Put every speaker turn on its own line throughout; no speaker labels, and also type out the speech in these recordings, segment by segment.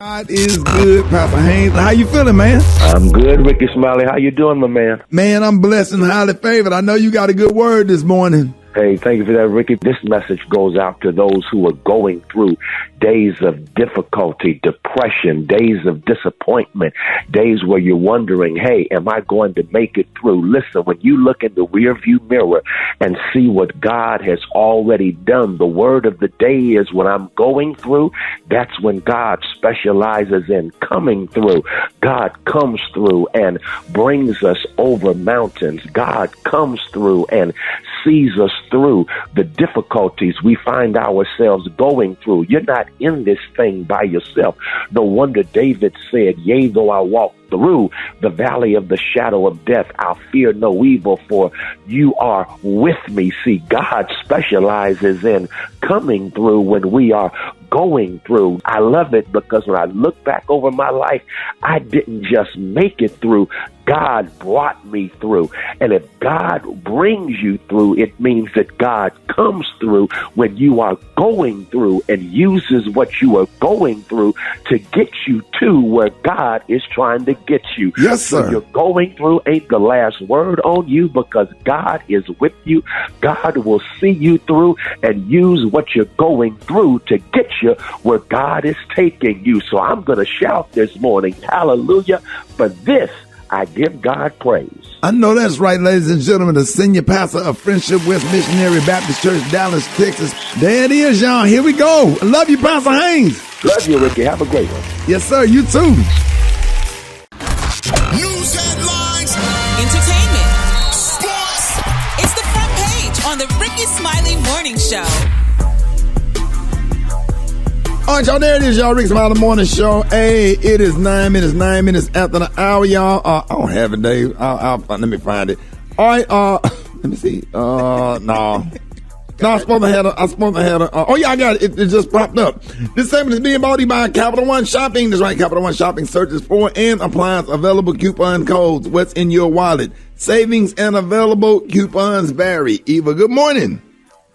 God is good, Pastor Haynes. How you feeling, man?
I'm good, Rickey Smiley. How you doing, my man?
Man, I'm blessed and highly favored. I know you got a good word this morning.
Hey, thank you for that, Ricky. This message goes out to those who are going through days of difficulty, depression, days of disappointment, days where you're wondering, hey, am I going to make it through? Listen, when you look in the rearview mirror and see what God has already done, the word of the day is when I'm going through, that's when God specializes in coming through. God comes through and brings us over mountains. God comes through and sees us through the difficulties we find ourselves going through. You're not in this thing by yourself. No wonder David said, yea, though I walk through the valley of the shadow of death, I'll fear no evil, for you are with me. See, God specializes in coming through when we are going through. I love it because when I look back over my life, I didn't just make it through. God brought me through. And if God brings you through, it means that God comes through when you are going through and uses what you are going through to get you to where God is trying to get you.
Yes, sir.
So you're going through ain't the last word on you, because God is with you. God will see you through and use what you're going through to get you where God is taking you. So I'm going to shout this morning, hallelujah, for this I give God praise.
I know that's right, ladies and gentlemen. The senior pastor of Friendship West Missionary Baptist Church, Dallas, Texas. There it is, y'all. Here we go. I love you, Pastor Haynes.
Love you, Ricky. Have a great one.
Yes, sir. You too.
News headlines,
entertainment, sports. It's the front page on the Rickey Smiley Morning Show.
All right, y'all, there it is, y'all. Rickey Smiley Morning Show. Hey, it is 9 minutes after the hour, y'all. I don't have it, Dave. Let me find it. All right, let me see. No. No, I'm supposed to have a, oh yeah, I got it. It just popped up. This segment is being brought to you by Capital One Shopping. That's right, Capital One Shopping searches for and applies available coupon codes. What's in your wallet? Savings and available coupons vary. Eva, good morning.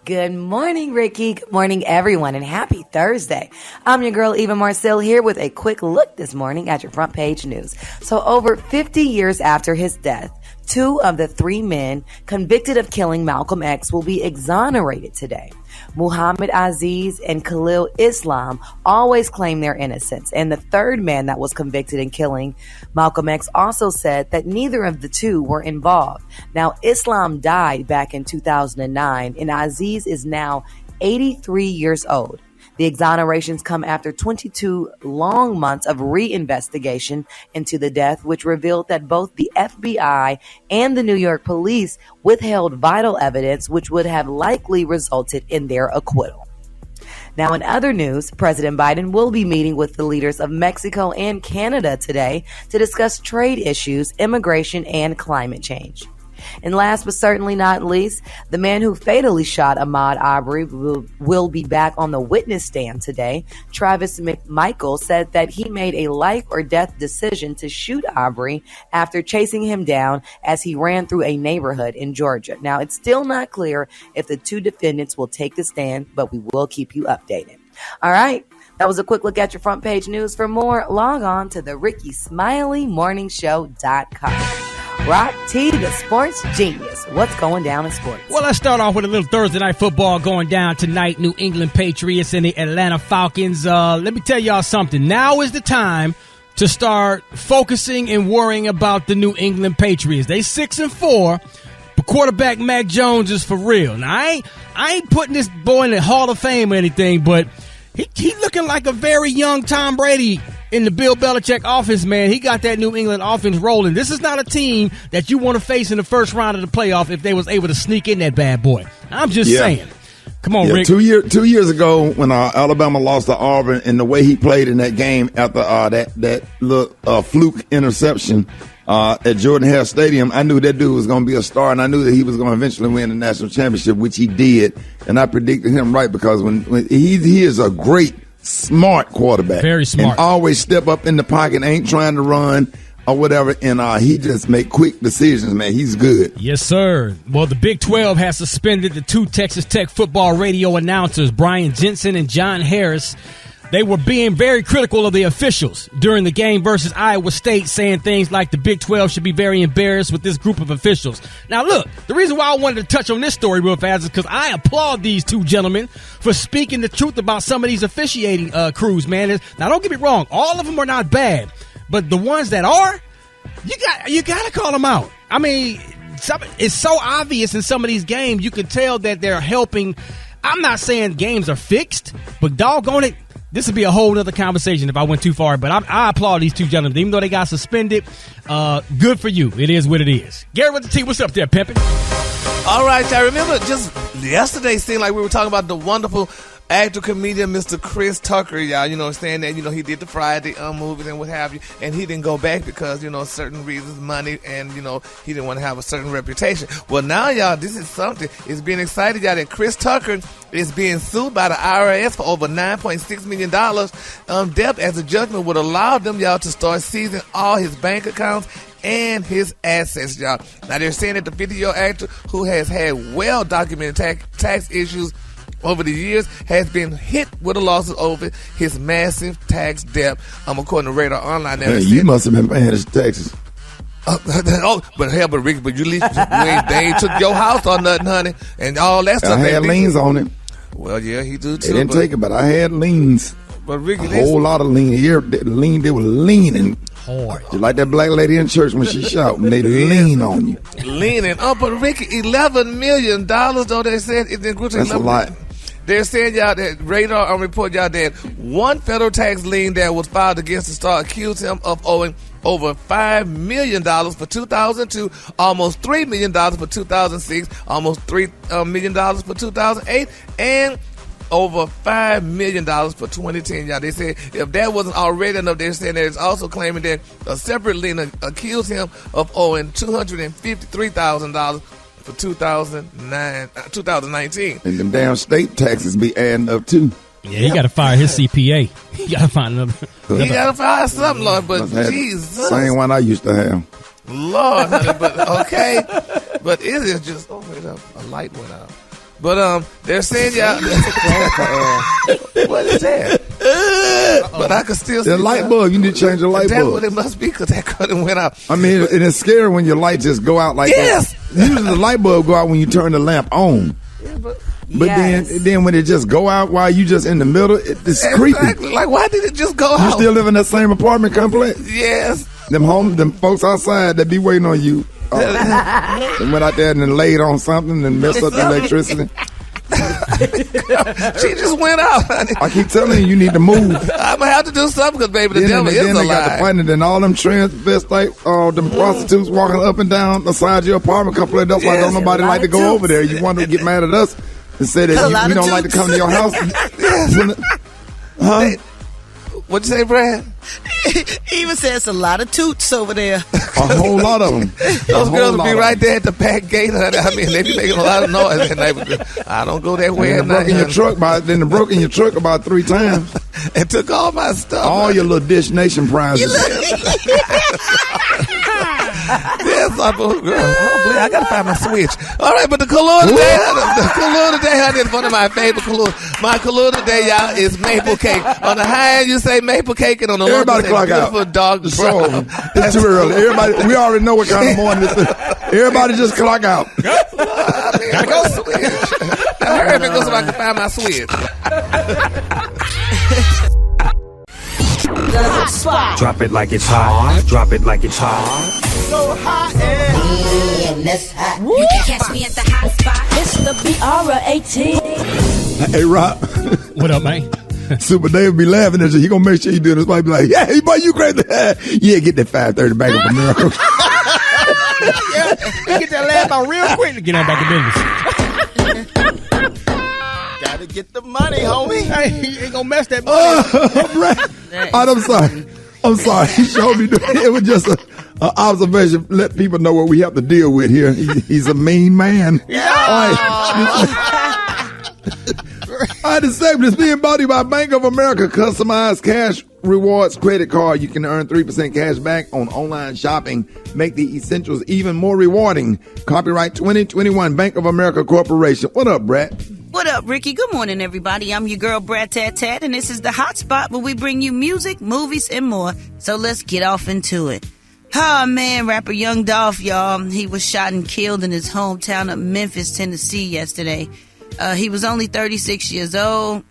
Good morning, Ricky. Good morning, everyone, and happy Thursday. I'm your girl, Eva Marcel, here with a quick look this morning at your front page news. So over 50 years after his death, 2 of the 3 men convicted of killing Malcolm X will be exonerated today. Muhammad Aziz and Khalil Islam always claim their innocence, and the 3rd man that was convicted in killing Malcolm X also said that neither of the 2 were involved. Now, Islam died back in 2009, and Aziz is now 83 years old. The exonerations come after 22 long months of reinvestigation into the death, which revealed that both the FBI and the New York police withheld vital evidence, which would have likely resulted in their acquittal. Now, in other news, President Biden will be meeting with the leaders of Mexico and Canada today to discuss trade issues, immigration, and climate change. And last but certainly not least, the man who fatally shot Ahmaud Arbery will be back on the witness stand today. Travis McMichael said that he made a life or death decision to shoot Arbery after chasing him down as he ran through a neighborhood in Georgia. Now, it's still not clear if the 2 defendants will take the stand, but we will keep you updated. All right. That was a quick look at your front page news. For more, log on to the RickeySmileyMorningShow.com. Rock T, the sports genius. What's going down in sports?
Well, let's start off with a little Thursday night football going down tonight. New England Patriots and the Atlanta Falcons. Let me tell y'all something. Now is the time to start focusing and worrying about the New England Patriots. They 6-4, but quarterback Mac Jones is for real. Now, I ain't putting this boy in the Hall of Fame or anything, but he looking like a very young Tom Brady in the Bill Belichick offense, man. He got that New England offense rolling. This is not a team that you want to face in the first round of the playoff if they was able to sneak in that bad boy. I'm just saying. Come on, Rick. 2
years ago when Alabama lost to Auburn, and the way he played in that game after that little fluke interception at Jordan-Hare Stadium, I knew that dude was going to be a star, and I knew that he was going to eventually win the national championship, which he did. And I predicted him right, because when he is a great, smart quarterback.
Very smart.
And always step up in the pocket, ain't trying to run or whatever, and he just make quick decisions, man. He's good.
Yes, sir. Well, the Big 12 has suspended the 2 Texas Tech football radio announcers, Brian Jensen and John Harris, They were being very critical of the officials during the game versus Iowa State, saying things like the Big 12 should be very embarrassed with this group of officials. Now, look, the reason why I wanted to touch on this story real fast is because I applaud these two gentlemen for speaking the truth about some of these officiating crews, man. Now, don't get me wrong. All of them are not bad. But the ones that are, you got to call them out. I mean, it's so obvious in some of these games. You can tell that they're helping. I'm not saying games are fixed, but doggone it, this would be a whole other conversation if I went too far. But I applaud these two gentlemen. Even though they got suspended, good for you. It is what it is. Gary with the T, what's up there, pimpin'?
All right, I remember just yesterday seemed like we were talking about the wonderful actor, comedian, Mr. Chris Tucker, y'all, saying that, he did the Friday movies and what have you, and he didn't go back because, certain reasons, money, and, he didn't want to have a certain reputation. Well, now, y'all, this is something. It's being excited, y'all, that Chris Tucker is being sued by the IRS for over $9.6 million debt, as the judgment would allow them, y'all, to start seizing all his bank accounts and his assets, y'all. Now, they're saying that the 50-year-old actor, who has had well-documented tax issues over the years, has been hit with a lawsuit over his massive tax debt. According to Radar Online.
Hey, you must have been paying his taxes.
But Ricky, but they ain't took your house or nothing, honey, and all that stuff.
I had liens on it.
Well, yeah, he do too.
They didn't take it, but I had liens.
But Ricky,
a whole lot of lean. Here, they were leaning hard. Just like that black lady in church when she shouting, they lean on you.
Leaning. Oh, but Ricky, $11 million though they said.
That's a lot.
They're saying, y'all, that Radar report, y'all, that one federal tax lien that was filed against the star accused him of owing over $5 million for 2002, almost $3 million for 2006, almost $3 million for 2008, and over $5 million for 2010. Y'all, they said if that wasn't already enough, they're saying that it's also claiming that a separate lien accused him of owing $253,000 for 2019.
And them damn state taxes be adding up too.
Yeah, he got to fire his CPA. He got to find another.
He got to fire something, Lord. But Jesus,
same one I used to have.
Lord, honey, but okay, but it is just a light went out. But they're saying y'all. What is that? But I can still see
the light bulb. You need to change the light bulb.
That's what it must be, because that curtain went out.
I mean, it is scary when your light just go out like
that.
Usually the light bulb go out when you turn the lamp on.
Yeah, but
then when it just go out while you just in the middle, it's creepy.
Like, why did it just go out?
You still live in that same apartment complex?
Yes.
Them folks outside that be waiting on you. They went out there and then laid on something and messed up the electricity.
She just went out, honey.
I keep telling you need to move.
I'm going to have to do something, because, baby, the devil is alive.
Then they got the fighting, and all them transvestite, them prostitutes walking up and down beside your apartment complex. That's why don't nobody like to go over there. You want to get mad at us and say that you don't like to come to your house. Huh?
What'd you say, Brad?
He even says a lot of toots over there.
A whole lot of them.
Those girls will be right there at the back gate. I mean, they be making a lot of noise at night. I don't go that way at night.
Then they broke in your truck about 3 times.
And took all my stuff.
All your little Dish Nation prizes.
Yes, girl. I gotta find my switch. All right, but the Kahlua today, honey, is one of my favorite Kahlua. My Kahlua today, y'all, is maple cake. On the high end, you say maple cake, and on the low end,
everybody clock out.
Dog
it's too early. Everybody, we already know what kind of morning this is. Everybody just clock out.
Gotta go switch. Hurry up and go so I can find my switch.
The hot spot. Drop it like it's hot. Drop it like it's hot.
So hot
and
that's hot.
You can catch me at the hot spot.
It's the BR18.
Hey, Rob.
What up, man?
Super Dave be laughing at you. He gonna make sure you do this. Might be like, yeah, hey, boy, you crazy. Yeah, get that 530 back up America.
Yeah, get that laugh out real quick to get on back to business.
Gotta get the money, homie.
Hey, he ain't gonna mess that money.
I'm sorry. He showed me. It was just an observation. Let people know what we have to deal with here. He's a mean man.
Yeah.
All right, the segment is being brought to you by Bank of America. Customized cash rewards credit card. You can earn 3% cash back on online shopping. Make the essentials even more rewarding. Copyright 2021 Bank of America Corporation. What up, Brett?
What up, Ricky? Good morning, everybody. I'm your girl, Brad Tat Tat, and this is the Hot Spot where we bring you music, movies, and more. So let's get off into it. Oh, man, rapper Young Dolph, y'all. He was shot and killed in his hometown of Memphis, Tennessee yesterday. He was only 36 years old.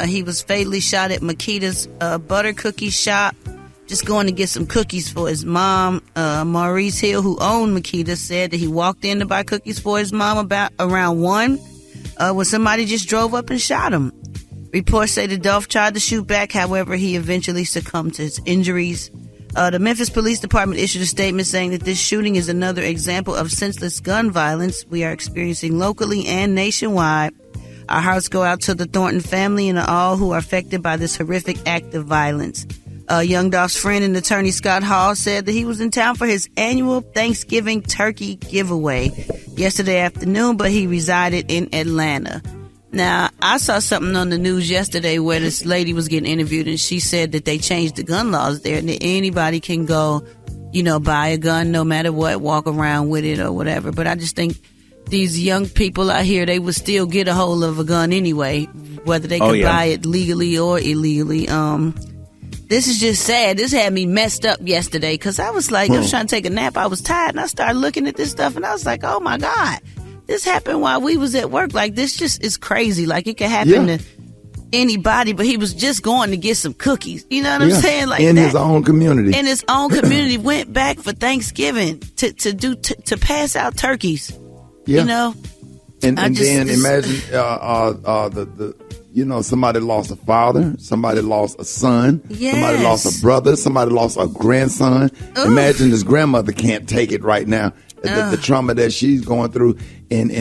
He was fatally shot at Makita's butter cookie shop, just going to get some cookies for his mom. Maurice Hill, who owned Makita, said that he walked in to buy cookies for his mom about around 1 when somebody just drove up and shot him. Reports say the Dolph tried to shoot back, however, he eventually succumbed to his injuries. The Memphis Police Department issued a statement saying that this shooting is another example of senseless gun violence we are experiencing locally and nationwide. Our hearts go out to the Thornton family and all who are affected by this horrific act of violence. Young Dolph's friend and attorney Scott Hall said that he was in town for his annual Thanksgiving turkey giveaway yesterday afternoon, but he resided in Atlanta. Now, I saw something on the news yesterday where this lady was getting interviewed, and she said that they changed the gun laws there, and that anybody can go, buy a gun no matter what, walk around with it or whatever. But I just think these young people out here, they would still get a hold of a gun anyway, whether they could buy it legally or illegally. This is just sad. This had me messed up yesterday because I was like, I was trying to take a nap. I was tired, and I started looking at this stuff, and I was like, oh, my God. This happened while we was at work. Like, this just is crazy. Like, it could happen to anybody, but he was just going to get some cookies. You know what I'm saying? Like
in his own community.
In his own community, went back for Thanksgiving to pass out turkeys.
Yeah.
And
then imagine somebody lost a father, somebody lost a son, somebody lost a brother, somebody lost a grandson. Oof. Imagine this grandmother can't take it right now. The trauma that she's going through, and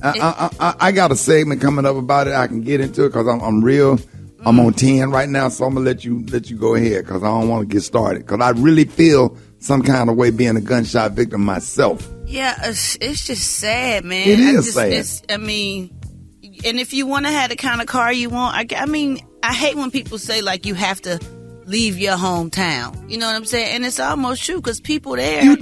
I got a segment coming up about it. I can get into it because I'm real. I'm on 10 right now, so I'm gonna let you go ahead because I don't want to get started because I really feel some kind of way being a gunshot victim myself.
Yeah, it's just sad, man.
It is sad.
And if you want to have the kind of car you want, I hate when people say like you have to leave your hometown. You know what I'm saying? And it's almost true because people there,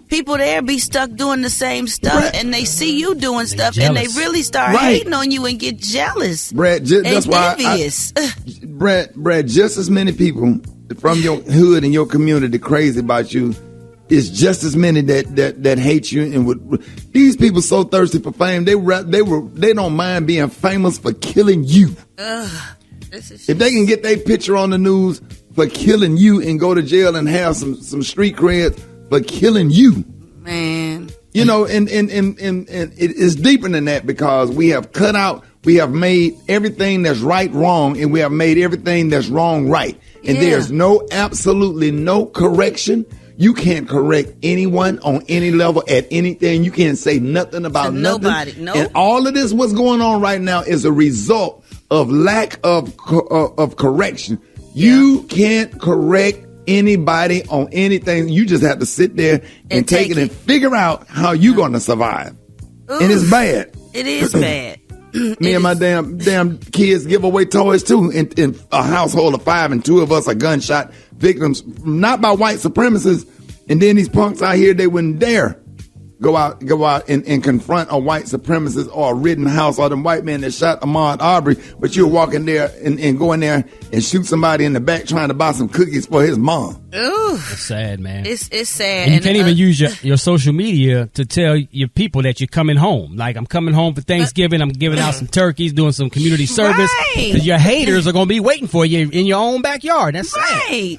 people there be stuck doing the same stuff, and they see you doing stuff, and they really start hating on you and get jealous.
Brad, that's why envious. Brad, just as many people from your hood and your community crazy about you. It's just as many that hate you, and these people so thirsty for fame. They don't mind being famous for killing you. If they can get their picture on the news for killing you and go to jail and have some street cred for killing you,
man.
And it is deeper than that because we have made everything that's right wrong, and we have made everything that's wrong right, and there's absolutely no correction. You can't correct anyone on any level at anything. You can't say nothing about nothing.
Nobody. Nope.
And all of this, what's going on right now, is a result of lack of correction. You can't correct anybody on anything. You just have to sit there and take it and figure out how you're going to survive. Oof. And it's bad.
It is bad.
Me and my damn kids give away toys too in a household of 5, and 2 of us are gunshot victims, not by white supremacists. And then these punks out here, they wouldn't dare go out and confront a white supremacist or a Rittenhouse or them white men that shot Ahmaud Arbery. But you're walking there and go in there and shoot somebody in the back trying to buy some cookies for his mom.
Ooh,
it's sad, man.
It's sad.
And you can't even use your social media to tell your people that you're coming home. Like, I'm coming home for Thanksgiving. I'm giving out some turkeys, doing some community service. Because your haters are going to be waiting for you in your own backyard. That's sad.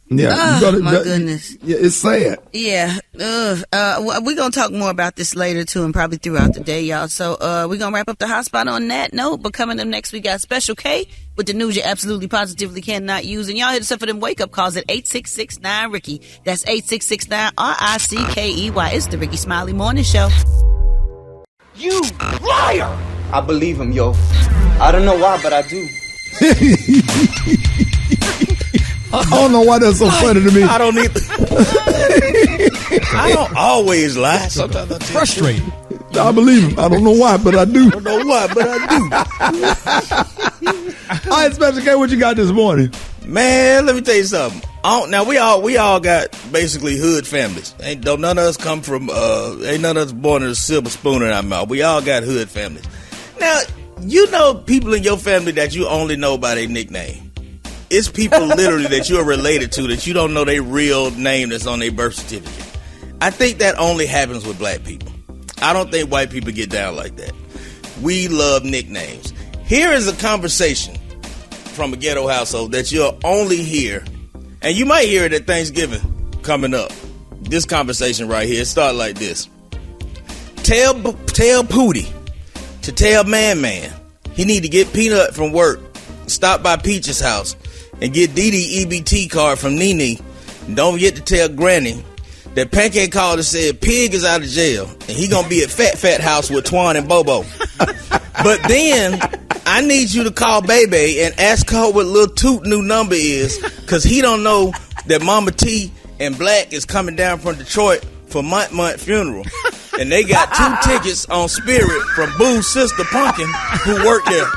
Yeah,
my goodness.
Yeah, it's sad.
Yeah. We're going to talk more about this later, too, and probably throughout the day, y'all. So we're going to wrap up the hot spot on that note. But coming up next, we got Special K with the news you absolutely positively cannot use. And y'all hit us up for them wake-up calls at 866-9-RICKY. That's 866-9-RICKEY. It's the Rickey Smiley Morning Show.
You liar! I believe him, yo. I don't know why, but I do.
I don't know why that's so funny to me.
I don't need. I don't always lie. Sometimes I'm
frustrated.
I believe him. I don't know why, but I do.
I don't know why, but I do.
All right, Special K, what you got this morning?
Man, let me tell you something. Now we all got basically hood families. Ain't none of us come from ain't none of us born with a silver spoon in our mouth. We all got hood families. Now, you know people in your family that you only know by their nickname. It's people literally that you're related to that you don't know their real name that's on their birth certificate. I think that only happens with black people. I don't think white people get down like that. We love nicknames. Here is a conversation from a ghetto household that you'll only hear, and you might hear it at Thanksgiving coming up. This conversation right here, start like this. Tell Pootie to tell Man he need to get Peanut from work, stop by Peach's house, and get Dee EBT card from Nene. And don't forget to tell Granny that Pancake called and said Pig is out of jail, and he gonna be at Fat house with Twan and Bobo. But then I need you to call Bebe and ask her what Lil Toot new number is, because he don't know that Mama T and Black is coming down from Detroit for Month funeral. And they got 2 tickets on Spirit from Boo's sister Pumpkin, who worked there.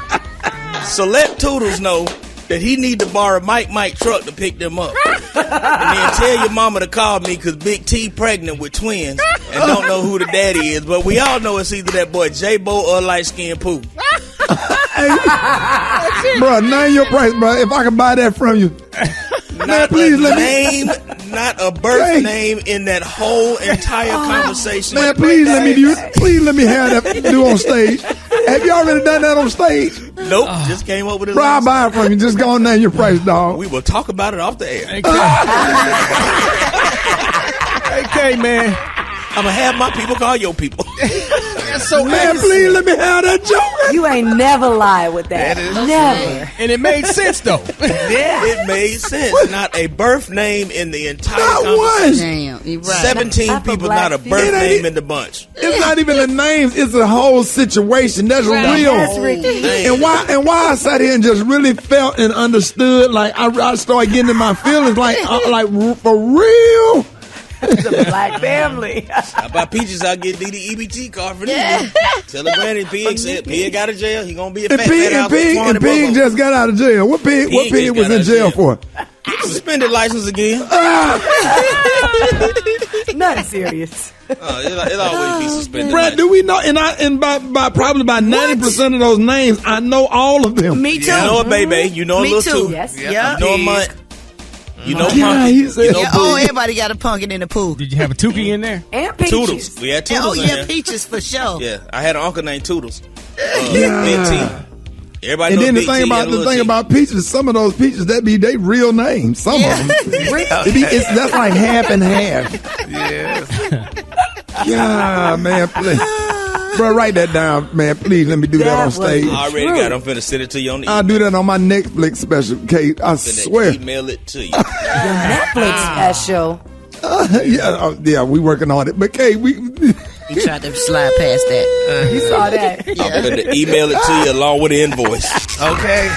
So let Toodles know that he need to borrow Mike truck to pick them up. And then tell your mama to call me, because Big T pregnant with twins and don't know who the daddy is. But we all know it's either that boy J-Bo or Light Skin Pooh.
Bro, name your price, bro. If I can buy that from you.
Not please let me. Not a birth name in that whole entire conversation.
Man, please let me have that do on stage. Have you already done that on stage?
Nope, just came up with it.
Bro, I'll buy it from you. Just go and name your price, dog.
We will talk about it off the air.
AK, man.
I'm going to have my people call your people.
So
man, please let me have that joke.
You ain't never lied with that. Never.
And it made sense, though.
Yeah, it made sense. Not a birth name in the entire
conversation. Damn, you're right.
17 people, not a birth name in the bunch.
It's not even the names. It's the whole situation. That's real.
That's Ricky.
And why I sat here and just really felt and understood. Like I started getting in my feelings. Like for real.
It's a black family.
How about Peaches? I'll get Dee EBT card for this. Tell the granny Pig said Pig out of jail. He gonna be a fat house.
And Pig just got out of jail. What Pig was in jail for?
Suspended license again.
Nothing serious.
It'll always be suspended.
Brad, do we know? And by probably by 90% of those names, I know all of them.
Me too.
You know a Baby. You know a Lil Toot.
Yes.
You know a Mutt. You know
Pumpkin. You know
everybody got a Pumpkin in the pool.
Did you have a Tukey in there?
And Peaches.
Toodles. We had Toodles in there.
Peaches for sure.
Yeah, I had an uncle named Toodles. Big T. Everybody
and
knows
then
Big
the thing about Peaches, some of those Peaches that be they real names. Some of them. That's like half and half.
Yes.
Yeah, man, please. Bro, write that down, man. Please let me do that on stage.
I already got it. I'm finna send it to you on the email.
I'll do that on my Netflix special, Kate. I swear.
Email it to you.
Your Netflix special.
Yeah, we working on it. But Kate,
You tried to slide past that.
You saw that.
I'm finna email it to you along with the invoice.
Okay.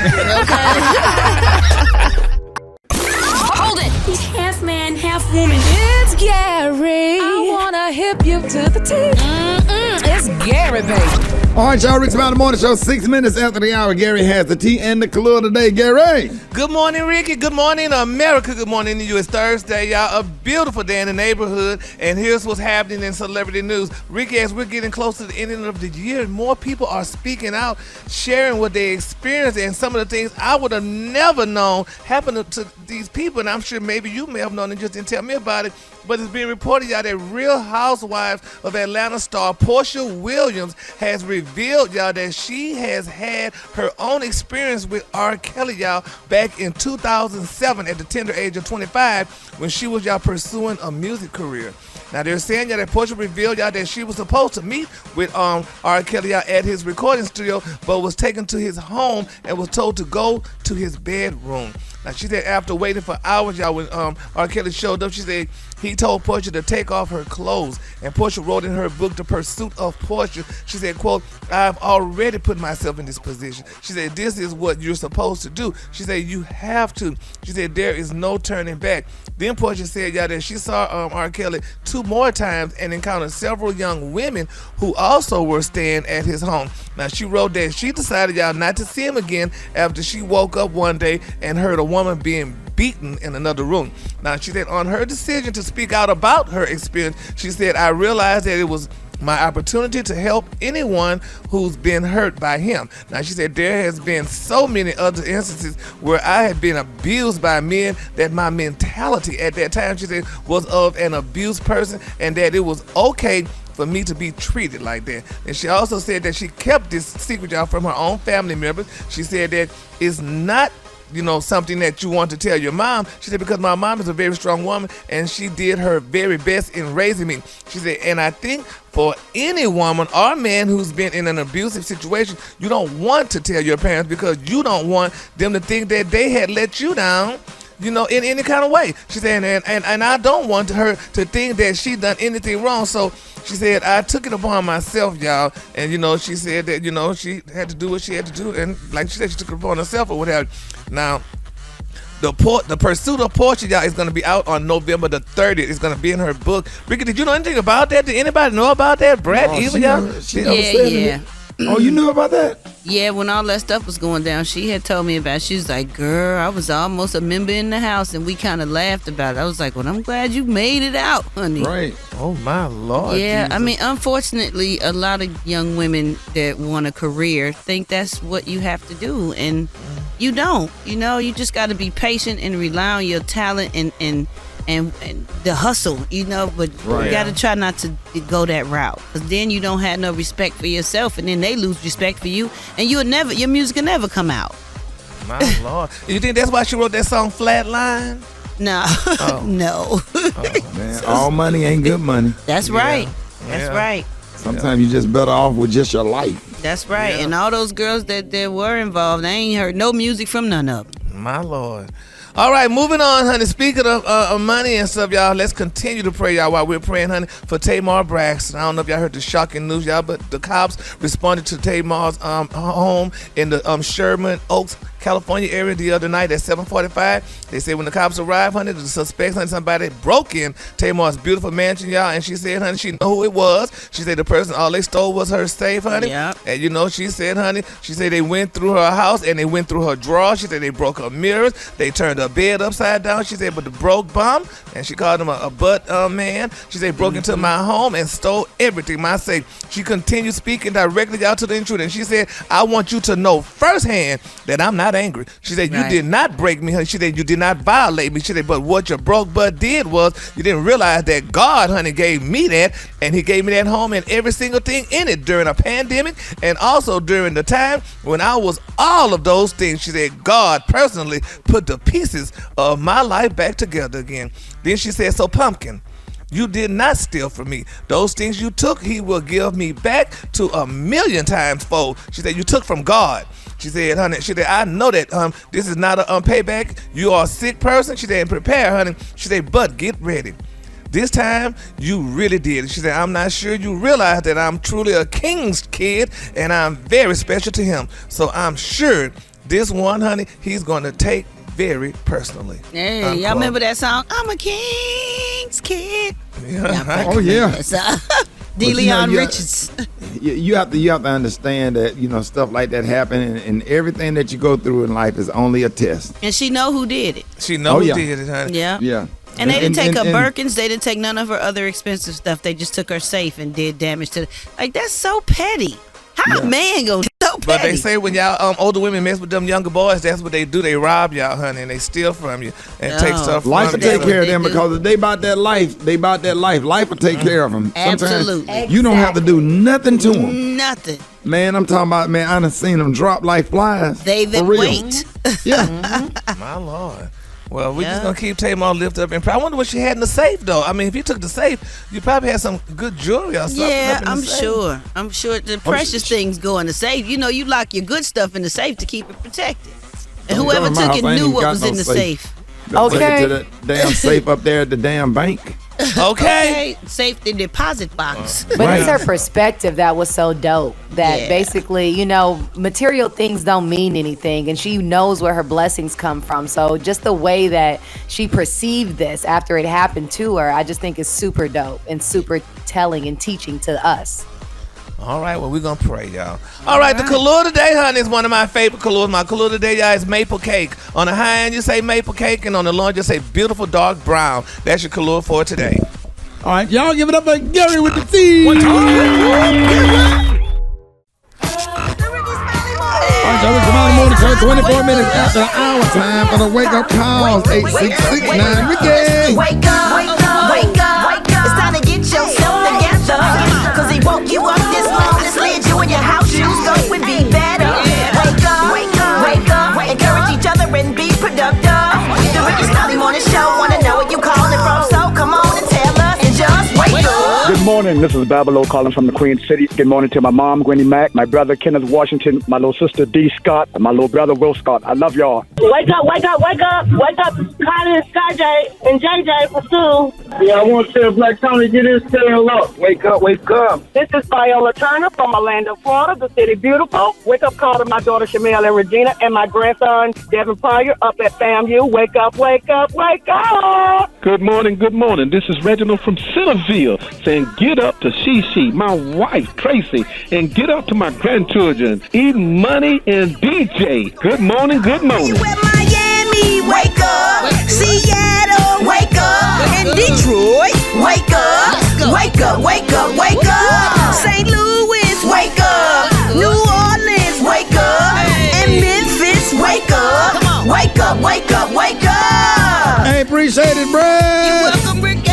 Hold it. He's half man, half woman. It's Gary. I wanna hip you to the T. It's Gary, baby.
All right, y'all. Rick's About the Morning Show. 6 minutes after the hour. Gary has the tea and the clue today. Gary.
Good morning, Ricky. Good morning, America. Good morning to you. It's Thursday, y'all. A beautiful day in the neighborhood. And here's what's happening in celebrity news. Ricky, as we're getting close to the ending of the year, more people are speaking out, sharing what they experienced and some of the things I would have never known happened to these people. And I'm sure maybe you may have known and just didn't tell me about it. But it's being reported, y'all, that Real Housewives of Atlanta star Portia Williams has revealed, y'all, that she has had her own experience with R. Kelly, y'all, back in 2007 at the tender age of 25 when she was, y'all, pursuing a music career. Now, they're saying, y'all, that Portia revealed, y'all, that she was supposed to meet with R. Kelly, y'all, at his recording studio, but was taken to his home and was told to go to his bedroom. Now, she said after waiting for hours, y'all, when R. Kelly showed up, she said he told Portia to take off her clothes. And Portia wrote in her book, The Pursuit of Portia, she said, quote, I've already put myself in this position. She said, this is what you're supposed to do. She said, you have to. She said, there is no turning back. Then Portia said, y'all, that she saw R. Kelly 2 more times and encountered several young women who also were staying at his home. Now, she wrote that she decided, y'all, not to see him again after she woke up one day and heard a woman being beaten in another room. Now, she said on her decision to speak out about her experience, she said, I realized that it was my opportunity to help anyone who's been hurt by him. Now, she said there has been so many other instances where I had been abused by men that my mentality at that time, she said, was of an abused person, and that it was okay for me to be treated like that. And she also said that she kept this secret out from her own family members. She said that it's not something that you want to tell your mom. She said, because my mom is a very strong woman and she did her very best in raising me. She said, and I think for any woman or man who's been in an abusive situation, you don't want to tell your parents because you don't want them to think that they had let you down, in any kind of way. She said, and I don't want her to think that she done anything wrong. So she said, I took it upon myself, y'all. And, she said that, she had to do what she had to do. And like she said, she took it upon herself or whatever. Now, the Pursuit of Portia, y'all, is going to be out on November the 30th. It's going to be in her book. Ricky, did you know anything about that? Did anybody know about that? Brad, even y'all?
Yeah.
Oh, you knew about that?
Yeah, when all that stuff was going down, she had told me about it. She was like, girl, I was almost a member in the house, and we kind of laughed about it. I was like, well, I'm glad you made it out, honey.
Right.
Oh, my Lord.
Yeah,
Jesus.
I mean, unfortunately, a lot of young women that want a career think that's what you have to do, and you don't. You just got to be patient and rely on your talent and the hustle, but
right.
you got to try not to go that route, because then you don't have no respect for yourself, and then they lose respect for you, and your music will never come out.
My Lord. You think that's why she wrote that song Flatline?
No.
Oh.
No.
Oh, man, all money ain't good money.
That's right. That's right.
Sometimes you just better off with just your life.
That's right. And all those girls that were involved, I ain't heard no music from none of them.
My Lord. All right, moving on, honey. Speaking of money and stuff, y'all, let's continue to pray, y'all, while we're praying, honey, for Tamar Braxton. I don't know if y'all heard the shocking news, y'all, but the cops responded to Tamar's home in the Sherman Oaks, California area the other night at 7:45. They said when the cops arrived, honey, the suspects, honey, somebody broke in Tamar's beautiful mansion, y'all, and she said, honey, she know who it was. She said the person, all they stole was her safe, honey.
Yep.
And, she said, honey, she said they went through her house and they went through her drawers. She said they broke her mirrors. They turned her bed upside down. She said, but the broke bum, and she called him a butt man. She said, broke into my home and stole everything, my safe. She continued speaking directly out to the intruder, and she said, I want you to know firsthand that I'm not angry. She said, you did not break me, honey. She said, you did not violate me. She said, but what your broke butt did was you didn't realize that God, honey, gave me that, and he gave me that home and every single thing in it during a pandemic and also during the time when I was all of those things. She said, God personally put the pieces of my life back together again. Then she said, so Pumpkin, you did not steal from me. Those things you took, he will give me back to 1,000,000 times fold. She said, you took from God. She said, honey, she said, I know that this is not a payback. You are a sick person. She said, prepare, honey. She said, but get ready. This time, you really did. She said, I'm not sure you realize that I'm truly a king's kid, and I'm very special to him. So I'm sure this one, honey, he's going to take very personally.
Hey, y'all remember that song? I'm a king's kid.
Yeah. Oh, yeah.
DeLeon Richards.
You have to understand that stuff like that happen, and everything that you go through in life is only a test.
And she know who did it.
She know who did it, honey.
Yeah. And they didn't take her Birkins. They didn't take none of her other expensive stuff. They just took her safe and did damage to. That's so petty. How a man goes so petty?
But they say when y'all older women mess with them younger boys, that's what they do. They rob y'all, honey, and they steal from you and take stuff from you.
Life will take care of them because if they about that life, life will take care of them.
Absolutely.
Sometimes you don't have to do nothing to them.
Nothing.
Man, I'm talking about, I done seen them drop like flies.
They that wait.
Yeah.
My Lord. Well, we're just going to keep Tamar lifted up. And I wonder what she had in the safe, though. I mean, if you took the safe, you probably had some good jewelry or something.
Yeah,
up in the safe.
I'm sure the precious things go in the safe. You lock your good stuff in the safe to keep it protected. And whoever took it knew what was in the safe.
Okay. Take it to the damn safe up there at the damn bank.
Okay.
Safety deposit box.
But it's her perspective that was so dope. That basically, material things don't mean anything, and she knows where her blessings come from. So just the way that she perceived this after it happened to her, I just think is super dope and super telling and teaching to us.
All right, well, we're going to pray, y'all. All right, the color today, honey, is one of my favorite colors. My color today, y'all, is maple cake. On the high end, you say maple cake, and on the low end, you say beautiful dark brown. That's your color for today.
All right, y'all give it up for Gary with the T. One time. All right, y'all, Rickey Smiley Morning Show, 24 minutes after the hour. Time for the wake-up calls. 866-9 Rickey.
Wake up, wake up, wake up. It's time to get yourself together. Cause he woke you up this morning, slid you in your house shoes, go and be better. Wake up, wake up, wake up. Encourage each other and be productive. The Rickey Smiley Morning Show, wanna know where you calling from, so come on and tell us and just wake up.
Good morning, this is Babalo calling from the Queen City. Good morning to my mom, Gwenny Mack, my brother, Kenneth Washington, my little sister, Dee Scott, and my little brother, Will Scott. I love y'all.
Wake up, wake up, wake up. Wake up, Connie and Sky J and JJ for school.
Yeah, I want to tell Black Tony get his tail up. Wake up, wake up.
This is Viola Turner from Orlando, Florida, the city beautiful. Wake up call to my daughter Shamel and Regina and my grandson Devin Pryor up at FAMU. Wake up, wake up, wake up.
Good morning, good morning. This is Reginald from Centerville saying get up to Shishi, my wife Tracy, and get up to my grandchildren, Eden, Money, and DJ. Good morning, good morning.
Miami, wake up. Seattle, wake up. And Detroit, wake up. Wake up, wake up, wake up. St. Louis, wake up. New Orleans, wake up. And Memphis, wake up. Wake up, wake up, wake up.
Hey, appreciate it, bro.
You're welcome, Rickey.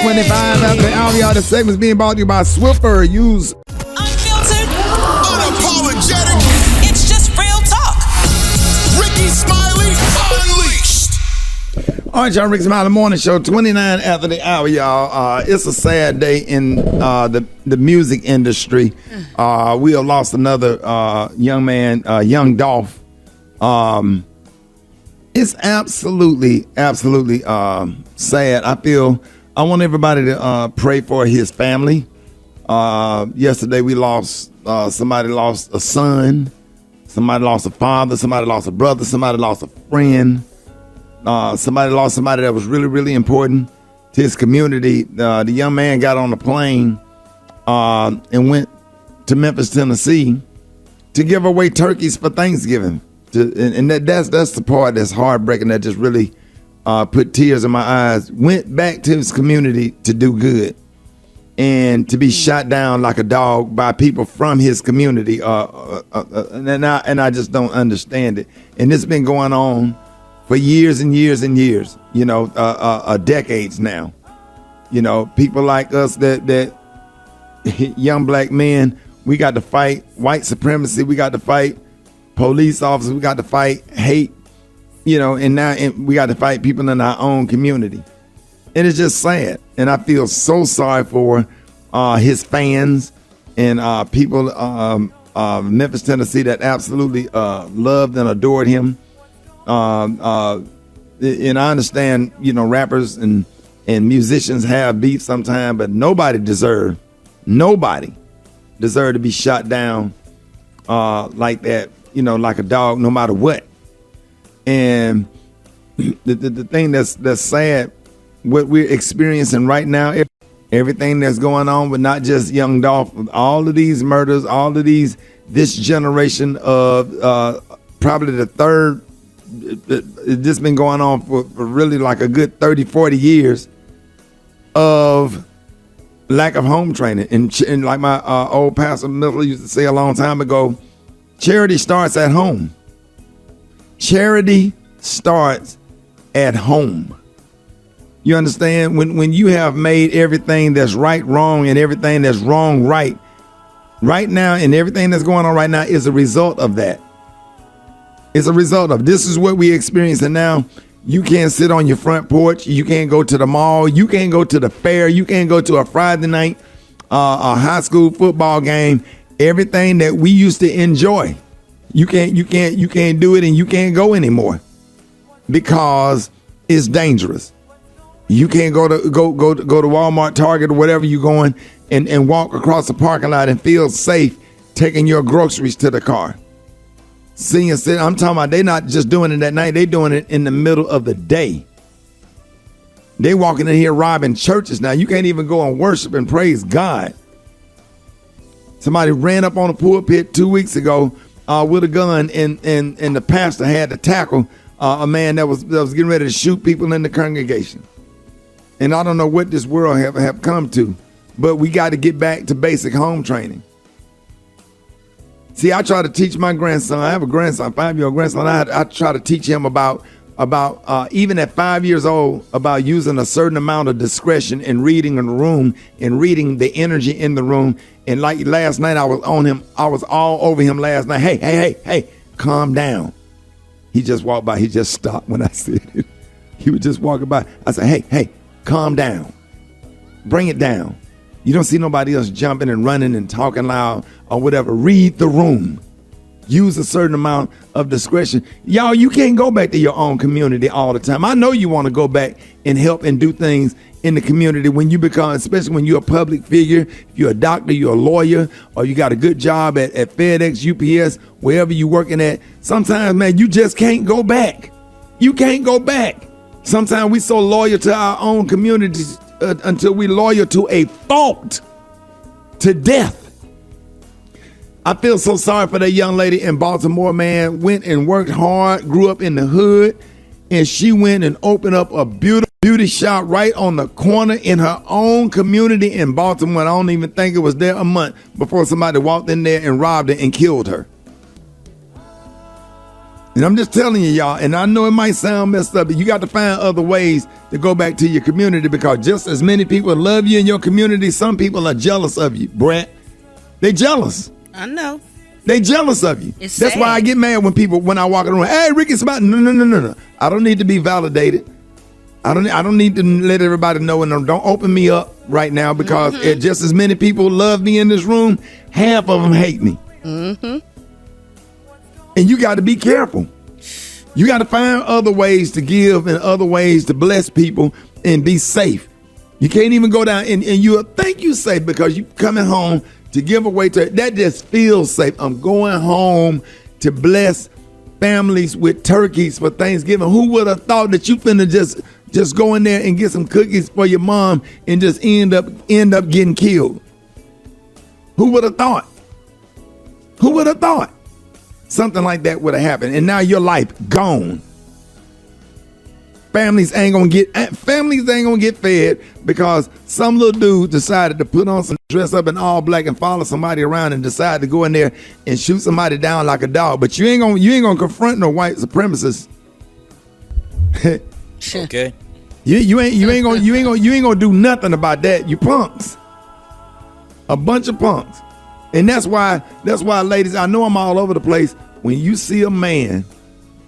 25 after the hour, y'all. The segment's being brought to you by Swiffer. Use
unfiltered, unapologetic. It's just real talk. Rickey Smiley Unleashed.
All right, y'all. Rickey Smiley Morning Show. 29 after the hour, y'all. It's a sad day in the music industry. We have lost another young man, young Dolph. It's absolutely sad. I want everybody to pray for his family. Yesterday we lost somebody lost a son, somebody lost a father, somebody lost a brother, somebody lost a friend, somebody lost somebody that was really, really important to his community. The young man got on a plane and went to Memphis, Tennessee to give away turkeys for Thanksgiving. And that's the part that's heartbreaking, that just really put tears in my eyes. Went back to his community to do good, and to be shot down like a dog by people from his community. And I just don't understand it. And it's been going on for years and years and years. Decades now. People like us that young black men, we got to fight white supremacy. We got to fight police officers. We got to fight hate. And now we got to fight people in our own community. And it's just sad. And I feel so sorry for his fans and people Memphis, Tennessee that absolutely loved and adored him. And I understand, rappers and musicians have beef sometimes, but nobody deserve to be shot down like that, like a dog, no matter what. And the thing that's sad, what we're experiencing right now, everything that's going on with not just young Dolph, all of these murders, all of this generation of probably the third, this been going on for really like a good 30, 40 years of lack of home training. And like my old pastor Miller used to say a long time ago, charity starts at home. Charity starts at home. You understand? When you have made everything that's right wrong and everything that's wrong right now, and everything that's going on right now is a result of that. It's a result of this is what we're experiencing now. You can't sit on your front porch. You can't go to the mall. You can't go to the fair. You can't go to a Friday night, a high school football game. Everything that we used to enjoy. You can't do it, and you can't go anymore because it's dangerous. You can't go to Walmart, Target, or whatever you're going and walk across the parking lot and feel safe taking your groceries to the car. Senior citizen, I'm talking about, they're not just doing it at night, they're doing it in the middle of the day. They walking in here robbing churches now. You can't even go and worship and praise God. Somebody ran up on a pulpit 2 weeks ago with a gun, and the pastor had to tackle a man that was getting ready to shoot people in the congregation. And I don't know what this world have come to, but we got to get back to basic home training. See, I try to teach my grandson. I have a grandson, 5-year-old grandson. I try to teach him about even at 5 years old, about using a certain amount of discretion in reading in the room and reading the energy in the room. And like last night, I was on him. I was all over him last night. Hey, calm down. He just walked by. He just stopped when I said it. He was just walking by. I said, hey, calm down. Bring it down. You don't see nobody else jumping and running and talking loud or whatever. Read the room. Use a certain amount of discretion. Y'all, you can't go back to your own community all the time. I know you want to go back and help and do things in the community when you become, especially when you're a public figure, if you're a doctor, you're a lawyer, or you got a good job at FedEx, UPS, wherever you're working at. Sometimes, man, you just can't go back. You can't go back. Sometimes we so loyal to our own communities until we loyal to a fault, to death. I feel so sorry for that young lady in Baltimore, man. Went and worked hard, grew up in the hood, and she went and opened up a beauty shop right on the corner in her own community in Baltimore. I don't even think it was there a month before somebody walked in there and robbed her and killed her. And I'm just telling you, y'all, and I know it might sound messed up, but you got to find other ways to go back to your community, because just as many people love you in your community, some people are jealous of you, Brett. They jealous.
I know.
They jealous of you.
It's
That's
sad.
why I get mad when I walk around. Hey, Rickey Smiley. No. I don't need to be validated. I don't need to let everybody know, and don't open me up right now, because just as many people love me in this room, half of them hate me.
Mm-hmm.
And you got to be careful. You got to find other ways to give and other ways to bless people and be safe. You can't even go down and you think you safe because you coming home to give away to that just feels safe. I'm going home to bless families with turkeys for Thanksgiving. Who would have thought that you finna just go in there and get some cookies for your mom and just end up getting killed? Who would have thought? Who would have thought something like that would have happened? And now your life gone. Families ain't gonna get fed because some little dude decided to put on some dress up in all black and follow somebody around and decide to go in there and shoot somebody down like a dog. But you ain't gonna confront no white supremacists.
Okay.
You ain't gonna do nothing about that. You punks. A bunch of punks. And that's why, ladies, I know I'm all over the place. When you see a man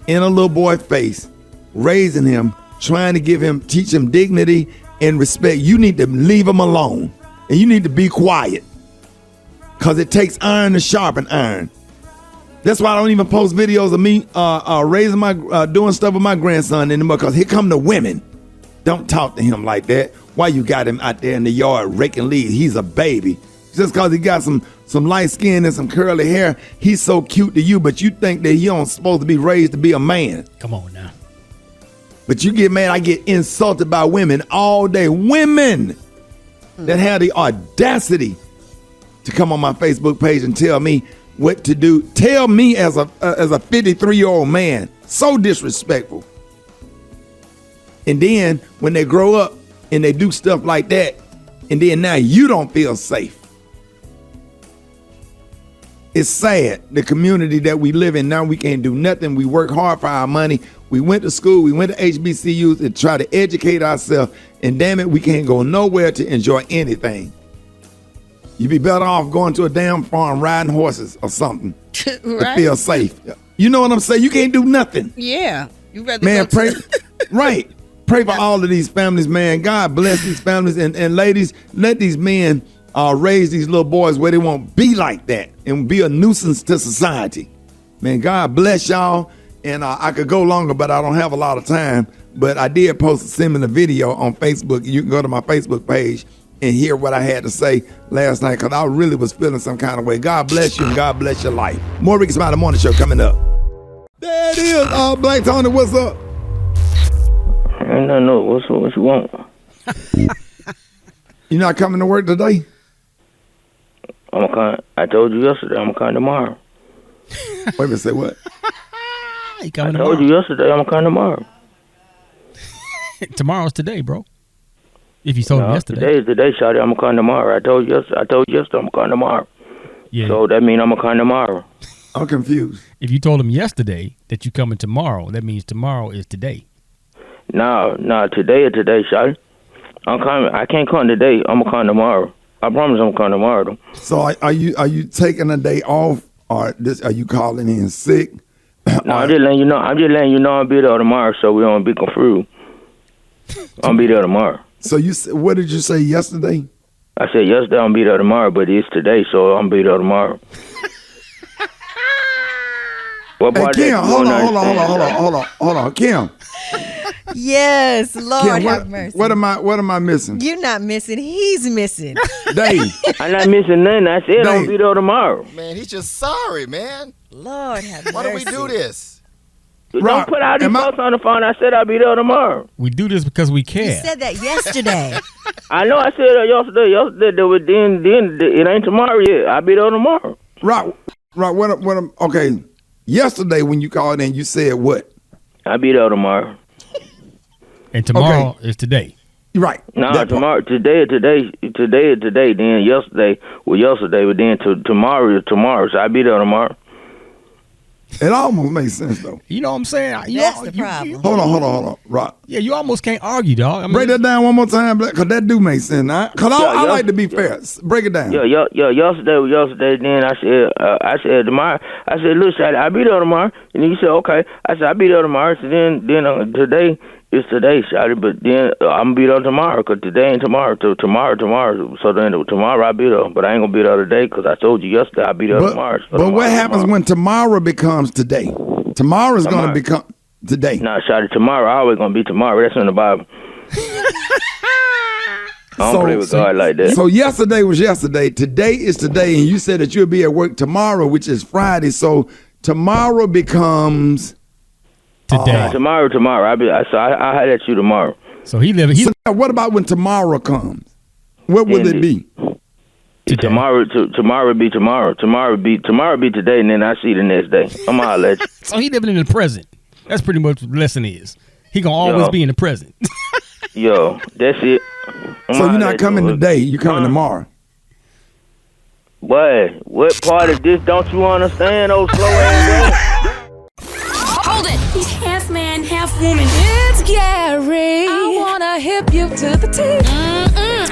in a little boy's face, raising him, trying to teach him dignity and respect, you need to leave him alone. And you need to be quiet. Because it takes iron to sharpen iron. That's why I don't even post videos of me raising doing stuff with my grandson anymore, because here come the women. Don't talk to him like that. Why you got him out there in the yard raking leaves? He's a baby. Just because he got some light skin and some curly hair, he's so cute to you, but you think that he don't supposed to be raised to be a man.
Come on now.
But you get mad. I get insulted by women all day. Women that have the audacity to come on my Facebook page and tell me what to do. Tell me as a 53-year-old man. So disrespectful. And then when they grow up and they do stuff like that, and then now you don't feel safe. It's sad, the community that we live in now. We can't do nothing. We work hard for our money. We went to school. We went to HBCUs and try to educate ourselves. And damn it, we can't go nowhere to enjoy anything. You'd be better off going to a damn farm riding horses or something to feel safe. You know what I'm saying? You can't do nothing.
Yeah. You rather
man, pray. Right. Pray for all of these families, man. God bless these families. And ladies, let these men raise these little boys where they won't be like that and be a nuisance to society. Man, God bless y'all. And I could go longer, but I don't have a lot of time. But I did post a similar video on Facebook. You can go to my Facebook page and hear what I had to say last night, because I really was feeling some kind of way. God bless you and God bless your life. More Rickey Smiley Morning Show coming up. There it is. Black Tony, what's up?
No. What you want?
You not coming to work today?
I'm gonna come. I told you yesterday I'm gonna come tomorrow.
Wait a minute, say what?
He coming
I told you yesterday I'm gonna come tomorrow.
Tomorrow's today, bro. If you told him yesterday.
Today is today, shawty. I'm gonna come tomorrow. I told you yesterday I'm gonna come tomorrow.
Yeah.
So that means I'm gonna come tomorrow.
I'm confused.
If you told him yesterday that you coming tomorrow, that means tomorrow is today.
No, today is today, shawty. I'm coming. I can't come today. I'm gonna come tomorrow. I promise I'm gonna come tomorrow. Though.
So are you taking a day off, or are you calling in sick?
No, I'm just letting you know. I'll be there tomorrow, so we don't be confused. I'll be there tomorrow.
So what did you say yesterday?
I said yesterday I'll be there tomorrow, but it's today, so I'll be there tomorrow. What part
Kim, hold on, Kim.
Yes, Lord
Kim,
have mercy.
What am I missing?
You're not missing. He's missing.
Dave.
I'm not missing nothing. I said I'll be there tomorrow.
Man, he's just sorry, man.
Lord have mercy.
Why do we do this?
Don't put all these folks on the phone. I said I'll be there tomorrow.
We do this because we care.
You said that yesterday.
I know I said that yesterday. Then it ain't tomorrow yet. I'll be there tomorrow.
Right. Okay. Yesterday when you called in, you said what?
I'll be there tomorrow.
And tomorrow is today.
Right.
No, tomorrow. Today. Then yesterday, but then tomorrow is tomorrow. So I'll be there tomorrow.
It almost makes sense though.
You know what I'm saying?
That's the problem.
Hold on. Right.
Yeah, you almost can't argue, dog. I mean,
break that down one more time, because that do make sense. Because I like to be fair. Break it down.
Yeah. Yesterday. Then I said tomorrow. I said, look, I'll be there tomorrow. And he said, okay. I said, I'll be there tomorrow. So then today. It's today, shawty, but then I'm gonna be there tomorrow, because today ain't tomorrow. So tomorrow. So then tomorrow I'll be there, but I ain't gonna be there today, because I told you yesterday I'll be there tomorrow. So
but what happens when tomorrow becomes today? Tomorrow is gonna become today.
Nah, shawty, tomorrow always gonna be tomorrow. That's in the Bible. I don't play with God like that.
So yesterday was yesterday. Today is today, and you said that you'll be at work tomorrow, which is Friday. So tomorrow becomes
today.
Tomorrow. I had at you tomorrow.
So he living.
So now what about when tomorrow comes? What will it be?
Tomorrow be tomorrow. Tomorrow be today, and then I see the next day. I'm gonna holler at you.
So he living in the present. That's pretty much what the lesson is. He gonna always be in the present.
Yo, that's it.
So you're not coming today. You coming tomorrow.
Boy, what part of this don't you understand, old slow ass boy?
Hold it! He's half man, half woman. It's Gary. I wanna hip you to the T.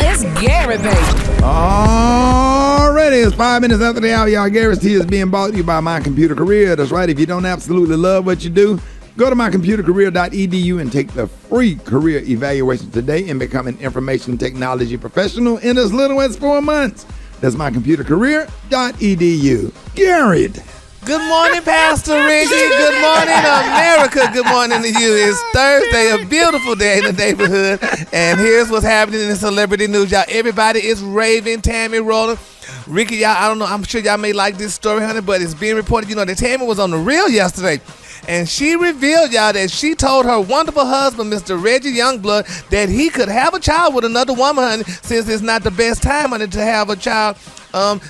It's Gary, baby.
Already, it's 5 minutes after the hour. Y'all, Gary's Tea is being brought to you by My Computer Career. That's right. If you don't absolutely love what you do, go to mycomputercareer.edu and take the free career evaluation today and become an information technology professional in as little as 4 months. That's mycomputercareer.edu. Garrett.
Good morning, Pastor Rickey. Good morning, America. Good morning to you. It's Thursday, a beautiful day in the neighborhood. And here's what's happening in celebrity news, y'all. Everybody is raving Tammy Rowland. Rickey, y'all, I don't know. I'm sure y'all may like this story, honey, but it's being reported, that Tammy was on The Real yesterday. And she revealed, y'all, that she told her wonderful husband, Mr. Reggie Youngblood, that he could have a child with another woman, honey, since it's not the best time, honey, to have a child,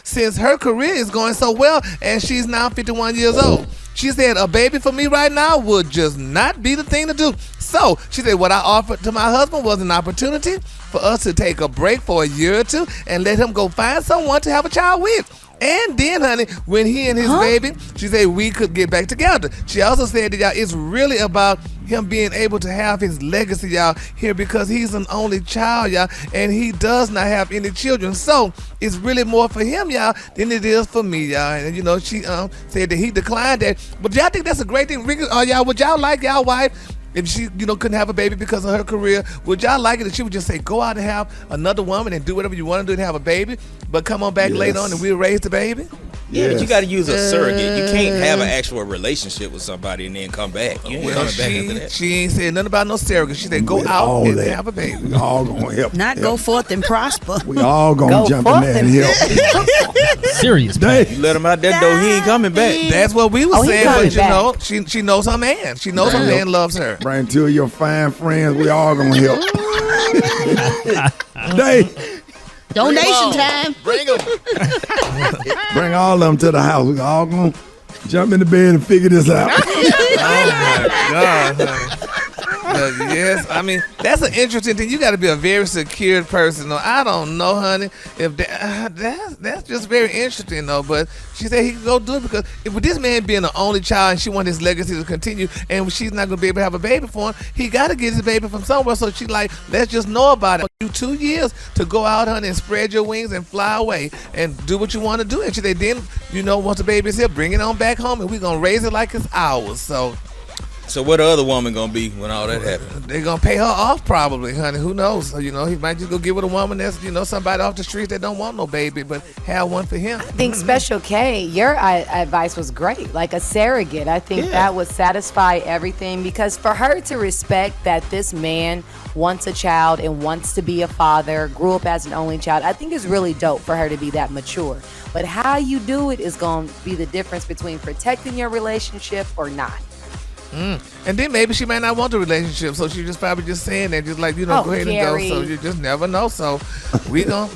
since her career is going so well, and she's now 51 years old. She said, a baby for me right now would just not be the thing to do. So she said, what I offered to my husband was an opportunity for us to take a break for a year or two and let him go find someone to have a child with. And then, honey, when he and his baby, she said we could get back together. She also said that, y'all, it's really about him being able to have his legacy, y'all, here, because he's an only child, y'all, and he does not have any children. So it's really more for him, y'all, than it is for me, y'all. And, she said that he declined that. But y'all think that's a great thing? Rickey, y'all, would y'all like y'all wife, if she, couldn't have a baby because of her career, would y'all like it if she would just say, go out and have another woman and do whatever you want to do and have a baby, but come on back later on and we'll raise the baby?
Yeah, but you got to use a surrogate. You can't have an actual relationship with somebody and then come back. You ain't coming back after that.
She ain't said nothing about no surrogate. She said, go out and have a baby.
We all going to help.
Not go forth and prosper.
We all going to jump in there and help.
Serious,
man. You let him out that door, he ain't coming back.
That's what we were saying, but she knows her man. She knows her man loves her.
Bring two of your fine friends. We all going to help. Dave.
Donation time.
Bring them.
Bring all of them to the house. We all gonna jump in the bed and figure this out.
Oh my God, honey. Yes, I mean that's an interesting thing. You got to be a very secure person. Though. I don't know, honey, if that's just very interesting though. But she said he could go do it because with this man being the only child and she wants his legacy to continue, and she's not gonna be able to have a baby for him, he got to get his baby from somewhere. So she like, let's just know about it. You 2 years to go out, honey, and spread your wings and fly away and do what you want to do. And she said, then once the baby's here, bring it on back home, and we're gonna raise it like it's ours.
So what the other woman gonna be when all that happens?
They're gonna pay her off probably, honey. Who knows? So, he might just go get with a woman that's, somebody off the street that don't want no baby, but have one for him.
I think Special K, your advice was great. Like a surrogate. I think that would satisfy everything because for her to respect that this man wants a child and wants to be a father, grew up as an only child, I think it's really dope for her to be that mature. But how you do it is going to be the difference between protecting your relationship or not.
And then maybe she might not want the relationship, so she's just probably just saying that, just like, go ahead
Gary.
and go. So you just never know. So we gonna,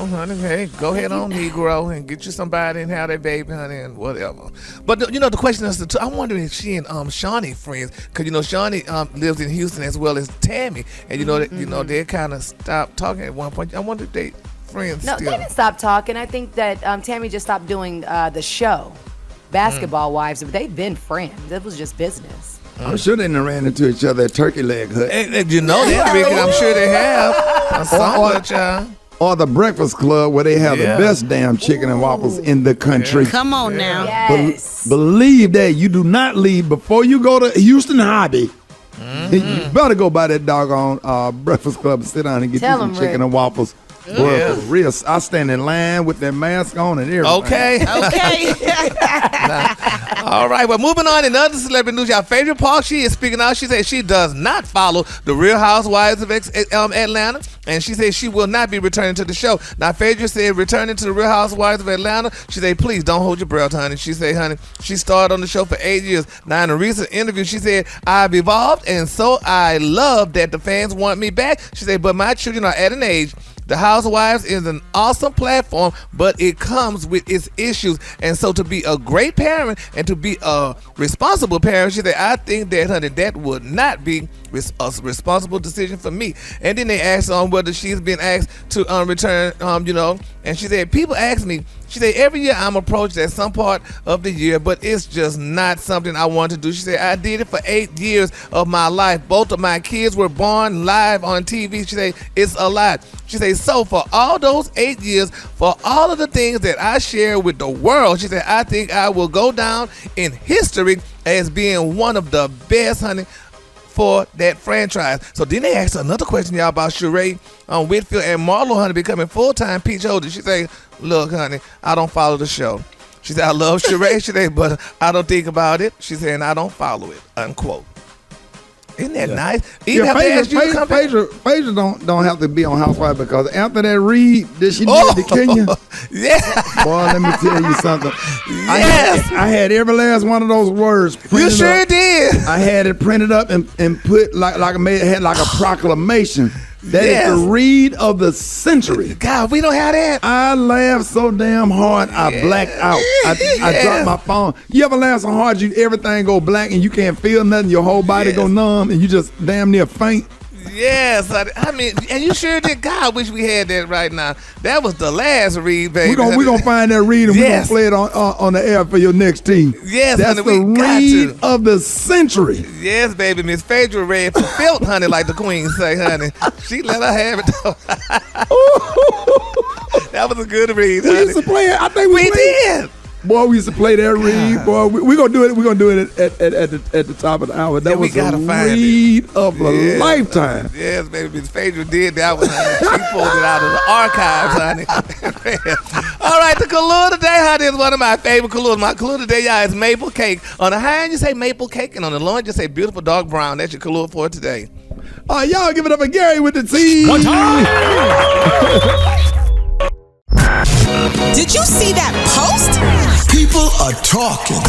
honey, hey, go ahead on, Negro, and get you somebody and have that baby, honey, and whatever. But the question is, I'm wondering if she and Shawnee friends, because Shawnee lives in Houston as well as Tammy, and they kind of stopped talking at one point. I wonder if they friends.
No,
still.
they didn't stop talking. I think that Tammy just stopped doing the show. Basketball wives, but they've been friends. It was just business.
I'm sure they done ran into each other at Turkey Leg Hut.
And you know that, Ricky. I'm sure they have.
Or the Breakfast Club where they have the best damn chicken and waffles in the country.
Come on now.
Yes.
Believe that. You do not leave before you go to Houston Hobby. You better go by that doggone Breakfast Club and sit down and get you some chicken and waffles. Boy, for real, I stand in line with that mask on and everything.
Okay. All right, well, moving on in other celebrity news, your favorite Paul, she is speaking out. She said she does not follow the Real Housewives of Atlanta, and she said she will not be returning to the show. Now, Phaedra said returning to the Real Housewives of Atlanta, she said, please don't hold your breath, honey. She said, honey, she started on the show for 8 years. Now, in a recent interview, she said, I've evolved, and so I love that the fans want me back. She said, but my children are at an age. The Housewives is an awesome platform, but it comes with its issues. And so to be a great parent and to be a responsible parent, she said, I think that, honey, that would not be a responsible decision for me. And then they asked whether she's been asked to return, and she said, people ask me, she said, every year I'm approached at some part of the year, but it's just not something I want to do. She said, I did it for 8 years of my life. Both of my kids were born live on TV. She said, it's a lot. She said, so for all those 8 years, for all of the things that I share with the world, she said, I think I will go down in history as being one of the best, honey, for that franchise. So then they asked another question, y'all, about Sheree Whitfield and Marlo, honey, becoming full-time peach holders. She said, look, honey, I don't follow the show. She said, I love Sheree, she said, but I don't think about it. She said, and I don't follow it, unquote. Isn't that nice?
Phaedra don't have to be on Housewives because after that read that she did to Kenya, boy, let me tell you something.
Yes.
I had every last one of those words printed
You sure
up.
did.
I had it printed up and put like a proclamation. That is the read of the century.
God, we don't have that.
I laughed so damn hard, I blacked out. I dropped my phone. You ever laugh so hard, everything go black and you can't feel nothing. Your whole body go numb and you just damn near faint.
Yes, I mean, and you sure did. God, I wish we had that right now. That was the last read, baby.
We're gonna find that read and we're gonna play it on the air for your next team.
Yes,
that's
honey,
the read of the century.
Yes, baby. Miss Phaedra read for filth, honey, like the queen say, honey. She let her have it though. That was a good read, honey.
We used to play it. I think we
did.
Boy, we used to play that read. Boy, we're gonna do it. We're gonna do it at the top of the hour. That was a read of a lifetime.
Yes, baby. Miss Phaedra did that one, honey. She pulled it out of the archives, honey. All right, the Kahlua today, honey, is one of my favorite Kahluas. My Kahlua today, y'all, is maple cake. On the high end, you say maple cake, and on the low end, you say beautiful dark brown. That's your Kahlua for today.
Y'all give it up for Gary with the T.
One time. Did you see that post?
People are talking.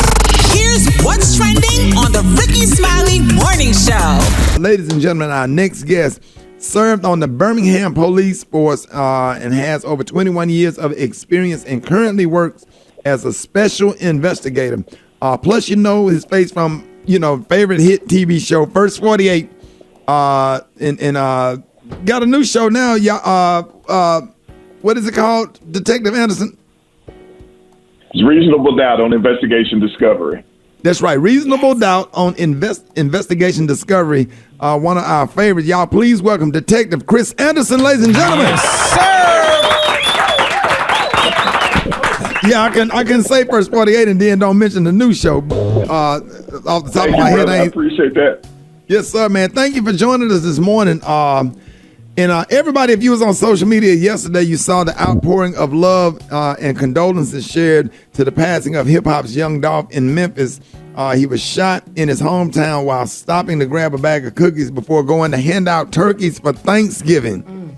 Here's what's trending on the Rickey Smiley Morning Show.
Ladies and gentlemen, our next guest served on the Birmingham Police Force and has over 21 years of experience and currently works as a special investigator. Plus, you know his face from, favorite hit TV show, First 48. And got a new show now. What is it called, Detective Anderson?
It's Reasonable Doubt on Investigation Discovery.
That's right. Reasonable Doubt on Investigation Discovery. One of our favorites. Y'all, please welcome Detective Chris Anderson, ladies and gentlemen.
Yes, sir.
Yeah, I can say First 48 and then don't mention the new show. Off the top of my head,
I appreciate that.
Yes, sir, man. Thank you for joining us this morning. And everybody, if you was on social media yesterday, you saw the outpouring of love and condolences shared to the passing of hip-hop's Young Dolph in Memphis. He was shot in his hometown while stopping to grab a bag of cookies before going to hand out turkeys for Thanksgiving.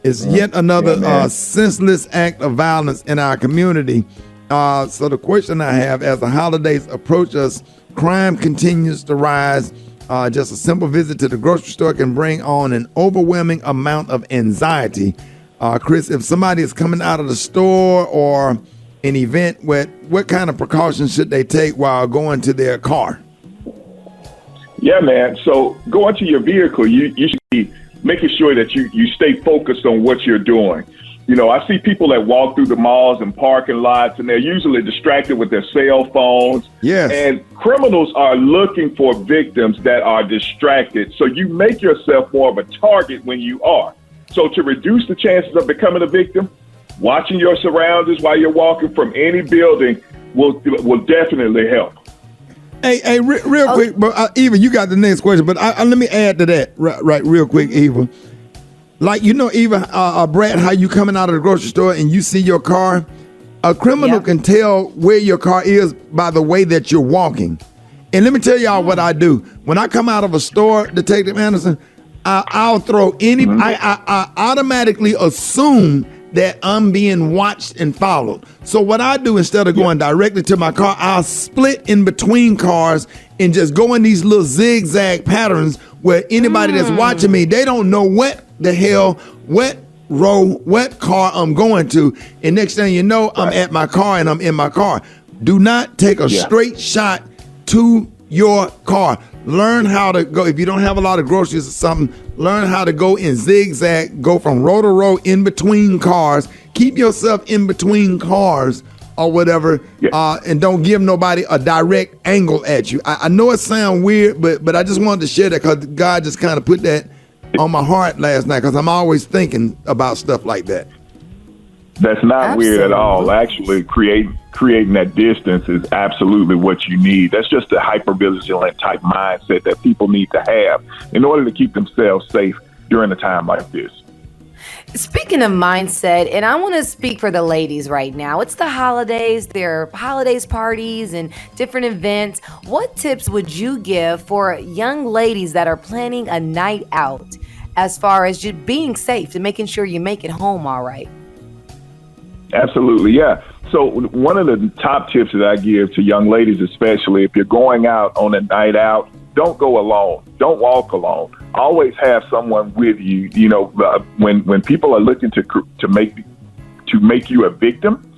It's yet another senseless act of violence in our community. So the question I have, as the holidays approach us, crime continues to rise. Just a simple visit to the grocery store can bring on an overwhelming amount of anxiety. Chris, if somebody is coming out of the store or an event, what kind of precautions should they take while going to their car?
Yeah, man. So going to your vehicle, you should be making sure that you stay focused on what you're doing. I see people that walk through the malls and parking lots, and they're usually distracted with their cell phones.
Yes.
And criminals are looking for victims that are distracted. So you make yourself more of a target when you are. So to reduce the chances of becoming a victim, watching your surroundings while you're walking from any building will definitely help.
Hey, real quick, but Eva, you got the next question, but let me add to that right real quick, Eva. Like, Eva, Brad, how you coming out of the grocery store and you see your car, a criminal can tell where your car is by the way that you're walking. And let me tell y'all what I do. When I come out of a store, Detective Anderson, I'll throw I automatically assume that I'm being watched and followed. So what I do, instead of going directly to my car, I'll split in between cars and just go in these little zigzag patterns where anybody that's watching me, they don't know what the hell, what car I'm going to. And next thing you know, I'm at my car and I'm in my car. Do not take a straight shot to your car. Learn how to go. If you don't have a lot of groceries or something, learn how to go in zigzag, go from row to row in between cars. Keep yourself in between cars or whatever, and don't give nobody a direct angle at you. I know it sounds weird, but I just wanted to share that because God just kind of put that on my heart last night, because I'm always thinking about stuff like that.
That's not weird at all. Actually, creating that distance is absolutely what you need. That's just a hypervigilant type mindset that people need to have in order to keep themselves safe during a time like this.
Speaking of mindset, and I want to speak for the ladies right now. It's the holidays. There are holidays parties and different events. What tips would you give for young ladies that are planning a night out as far as just being safe and making sure you make it home all right?
Absolutely, yeah. So one of the top tips that I give to young ladies, especially if you're going out on a night out, don't go alone. Don't walk alone. Always have someone with you. When people are looking to make you a victim,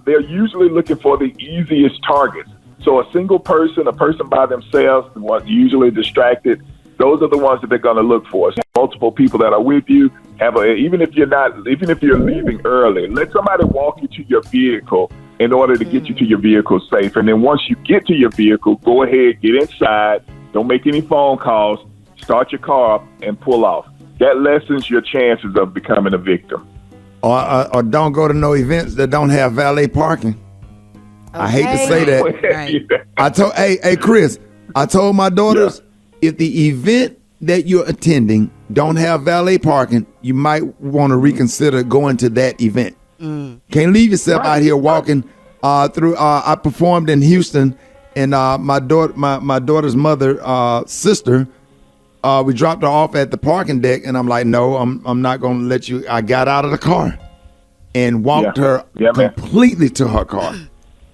they're usually looking for the easiest targets. So a single person, a person by themselves, usually distracted, those are the ones that they're going to look for. So multiple people that are with you. Even if you're leaving early, let somebody walk you to your vehicle in order to get you to your vehicle safe. And then once you get to your vehicle, go ahead, get inside. Don't make any phone calls. Start your car up and pull off. That lessens your chances of becoming a victim.
Or don't go to no events that don't have valet parking. Okay. I hate to say that. Right. Hey, Chris, I told my daughters, if the event that you're attending don't have valet parking, you might want to reconsider going to that event. Can't leave yourself out here walking through. I performed in Houston, and my daughter's mother, sister, we dropped her off at the parking deck, and I'm like, no, I'm not going to let you. I got out of the car and walked her completely to her car.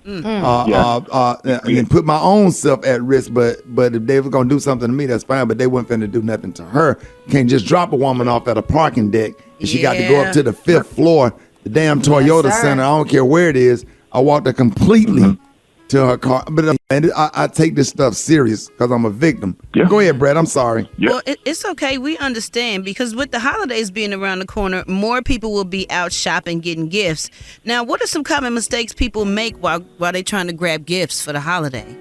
and put my own self at risk. But if they were gonna do something to me, that's fine. But they weren't finna do nothing to her. Can't just drop a woman off at a parking deck and she got to go up to the 5th floor, the damn Toyota Center. I don't care where it is. I walked her completely to her car. But I take this stuff serious because I'm a victim. Yeah. Go ahead, Brett. I'm sorry.
Well, it's okay. We understand because with the holidays being around the corner, more people will be out shopping, getting gifts. Now, what are some common mistakes people make while they're trying to grab gifts for the holiday?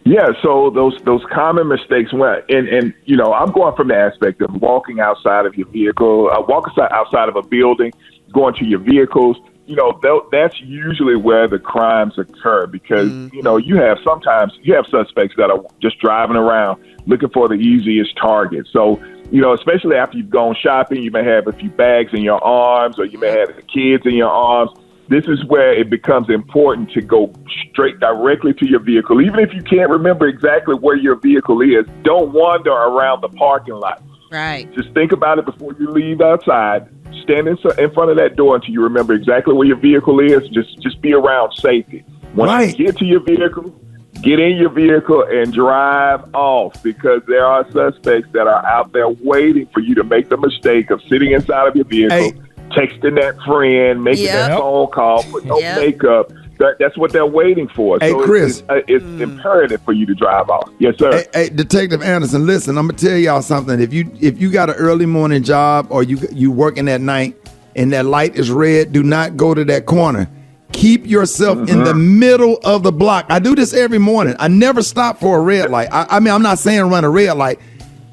Yeah, so those common mistakes, and you know, I'm going from the aspect of walking outside of your vehicle, walking outside of a building, going to your vehicles. You know, that's usually where the crimes occur because, you know, sometimes you have suspects that are just driving around looking for the easiest target. So, you know, especially after you've gone shopping, you may have a few bags in your arms or you may have the kids in your arms. This is where it becomes important to go straight directly to your vehicle. Even if you can't remember exactly where your vehicle is, don't wander around the parking lot.
Right.
Just think about it before you leave outside. Stand in front of that door until you remember exactly where your vehicle is. Just be around safety. Once you get to your vehicle, get in your vehicle and drive off because there are suspects that are out there waiting for you to make the mistake of sitting inside of your vehicle, texting that friend, making that phone call, put no makeup. That's what they're waiting for.
Hey,
so
Chris.
It's imperative for you to drive off. Yes, sir.
Hey, Detective Anderson, listen, I'm going to tell y'all something. If you got an early morning job or you working at night and that light is red, do not go to that corner. Keep yourself in the middle of the block. I do this every morning. I never stop for a red light. I mean, I'm not saying run a red light.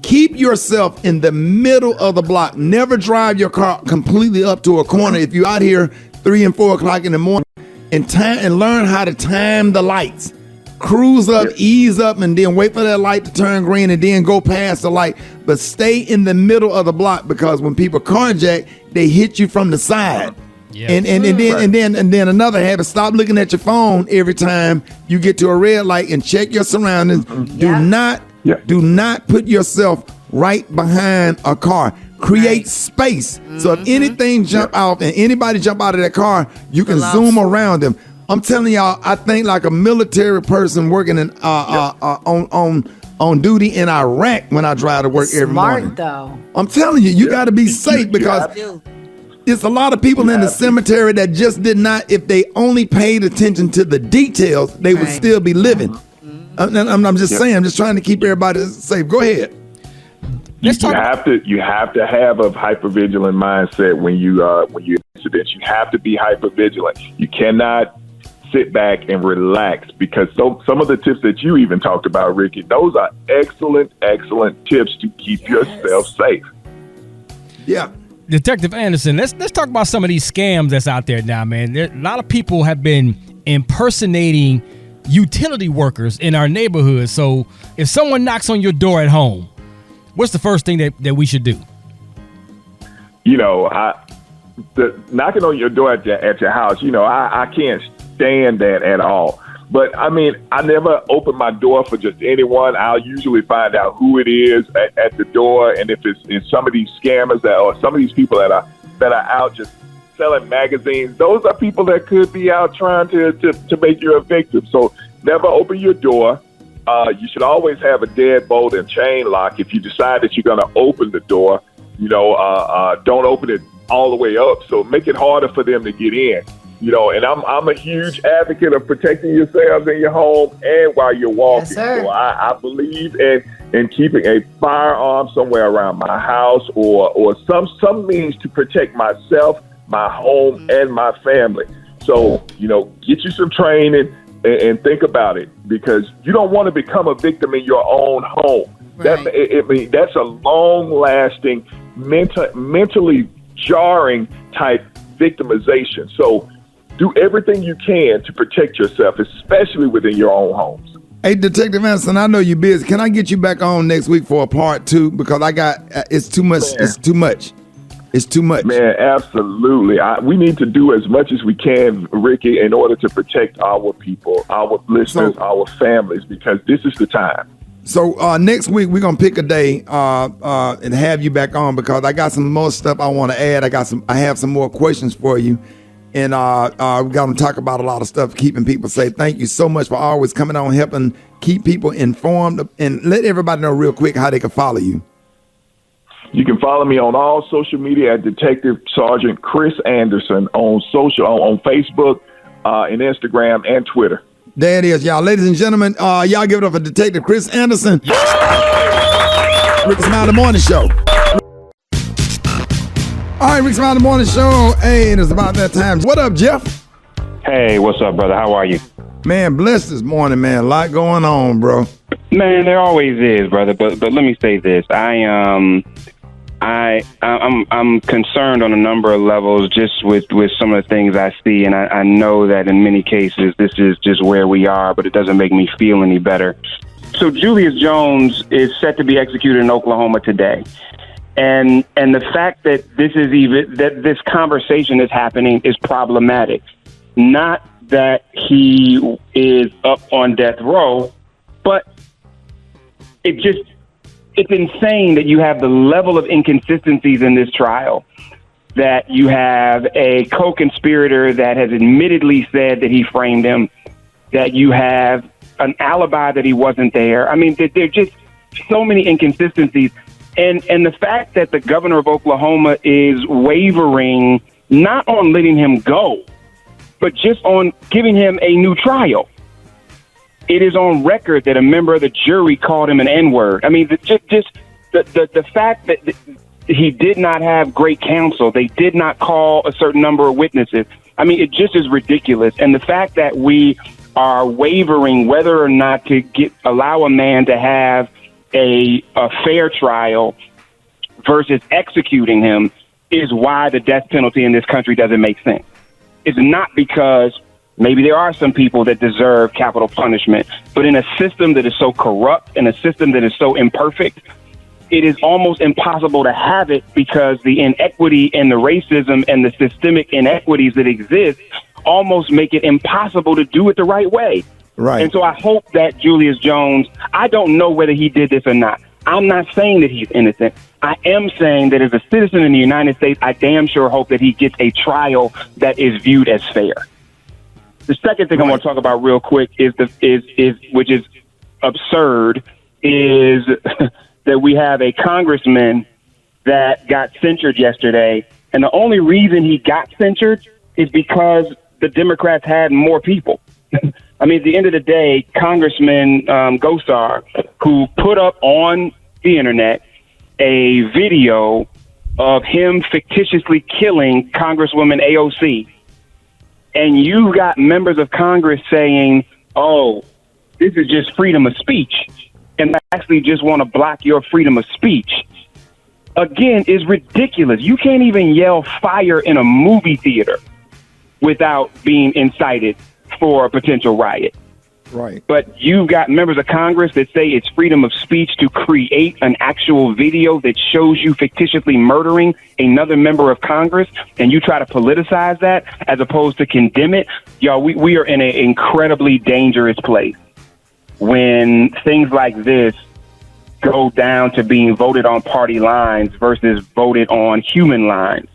Keep yourself in the middle of the block. Never drive your car completely up to a corner. If you're out here 3 and 4 o'clock in the morning, and learn how to time the lights. Cruise up, ease up, and then wait for that light to turn green and then go past the light. But stay in the middle of the block because when people carjack, they hit you from the side. Yeah. And then another habit, stop looking at your phone every time you get to a red light and check your surroundings. Do not put yourself right behind a car. Create space. So if anything jump out and anybody jump out of that car, you can zoom around them. I'm telling y'all, I think like a military person working in on duty in Iraq when I drive to work every morning.
Smart though.
I'm telling you, you got to be safe because it's a lot of people in the cemetery that just did not. If they only paid attention to the details, they would still be living. I'm just saying. I'm just trying to keep everybody safe. Go ahead.
You have to have a hypervigilant mindset when you incidents. You have to be hypervigilant. You cannot sit back and relax because some of the tips that you even talked about, Ricky, those are excellent tips to keep yourself safe.
Yeah.
Detective Anderson, let's talk about some of these scams that's out there now, man. A lot of people have been impersonating utility workers in our neighborhood. So if someone knocks on your door at home, what's the first thing that we should do?
You know, knocking on your door at your house, you know, I can't stand that at all. But, I mean, I never open my door for just anyone. I'll usually find out who it is at the door. And if it's some of these scammers or some of these people that are out just selling magazines, those are people that could be out trying to make you a victim. So never open your door. You should always have a deadbolt and chain lock. If you decide that you're going to open the door, you know, don't open it all the way up. So make it harder for them to get in. You know, and I'm a huge advocate of protecting yourselves in your home and while you're walking. Yes, sir. So I believe in keeping a firearm somewhere around my house or some means to protect myself, my home, and my family. So, you know, get you some training and think about it because you don't want to become a victim in your own home. Right. That's a long-lasting, mentally jarring type victimization. So do everything you can to protect yourself, especially within your own homes.
Hey, Detective Anderson, I know you're busy. Can I get you back on next week for a part 2? Because it's too much. Man. It's too much. It's too much. Man,
absolutely. We need to do as much as we can, Ricky, in order to protect our people, our listeners, our families, because this is the time.
So next week, we're going to pick a day and have you back on because I got some more stuff I want to add. I have some more questions for you. And we got to talk about a lot of stuff, keeping people safe. Thank you so much for always coming on, helping keep people informed. And let everybody know real quick how they can follow you.
You can follow me on all social media at Detective Sergeant Chris Anderson on Facebook, and Instagram and Twitter.
There it is, y'all. Ladies and gentlemen, y'all give it up for Detective Chris Anderson. Rickey Smiley Morning Show. All right, Rickey Smiley Morning Show. Hey, and it's about that time. What up, Jeff?
Hey, what's up, brother? How are you?
Man, blessed this morning, man. A lot going on, bro.
Man, there always is, brother. But let me say this. I'm concerned on a number of levels just with some of the things I see, and I know that in many cases this is just where we are, but it doesn't make me feel any better. So Julius Jones is set to be executed in Oklahoma today. And the fact that this conversation is happening is problematic. Not that he is up on death row, but it's insane that you have the level of inconsistencies in this trial, that you have a co-conspirator that has admittedly said that he framed him, that you have an alibi that he wasn't there. I mean, there are just so many inconsistencies. And the fact that the governor of Oklahoma is wavering not on letting him go, but just on giving him a new trial. It is on record that a member of the jury called him an N-word. I mean, just the fact that he did not have great counsel, they did not call a certain number of witnesses. I mean, it just is ridiculous. And the fact that we are wavering whether or not to allow a man to have a fair trial versus executing him is why the death penalty in this country doesn't make sense. It's not because maybe there are some people that deserve capital punishment, but in a system that is so corrupt, in a system that is so imperfect, it is almost impossible to have it because the inequity and the racism and the systemic inequities that exist almost make it impossible to do it the right way.
Right.
And so I hope that Julius Jones, I don't know whether he did this or not. I'm not saying that he's innocent. I am saying that as a citizen in the United States, I damn sure hope that he gets a trial that is viewed as fair. The second thing I want to talk about real quick is which is absurd, is that we have a congressman that got censured yesterday, and the only reason he got censured is because the Democrats had more people. I mean, at the end of the day, Congressman Gosar, who put up on the internet a video of him fictitiously killing Congresswoman AOC, and you got members of Congress saying, oh, this is just freedom of speech, and actually just want to block your freedom of speech, again, is ridiculous. You can't even yell fire in a movie theater without being incited for a potential riot.
Right.
But you've got members of Congress that say it's freedom of speech to create an actual video that shows you fictitiously murdering another member of Congress, and you try to politicize that as opposed to condemn it. Y'all, we are in an incredibly dangerous place when things like this go down to being voted on party lines versus voted on human lines.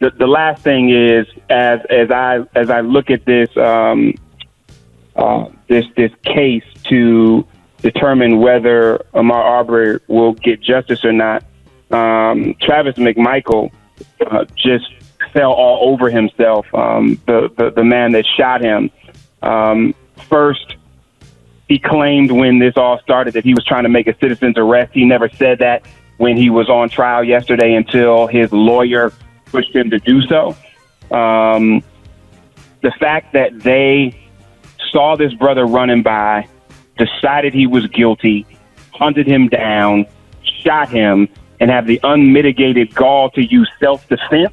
The last thing is, as I look at this this case to determine whether Ahmaud Arbery will get justice or not, Travis McMichael just fell all over himself. The man that shot him. First, he claimed when this all started that he was trying to make a citizen's arrest. He never said that when he was on trial yesterday until his lawyer pushed him to do so. The fact that they saw this brother running by, decided he was guilty, hunted him down, shot him, and have the unmitigated gall to use self-defense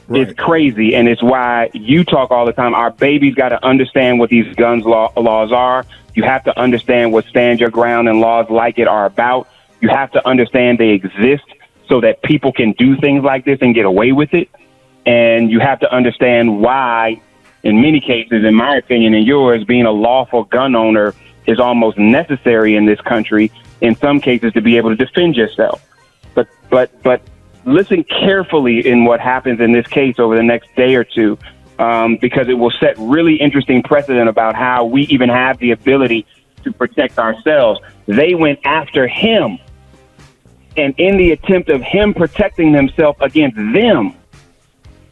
is crazy. And it's why you talk all the time. Our babies got to understand what these guns laws are. You have to understand what Stand Your Ground and laws like it are about. You have to understand they exist so that people can do things like this and get away with it. And you have to understand why, in many cases, in my opinion and yours, being a lawful gun owner is almost necessary in this country, in some cases, to be able to defend yourself. But listen carefully in what happens in this case over the next day or two, because it will set really interesting precedent about how we even have the ability to protect ourselves. They went after him, and in the attempt of him protecting himself against them,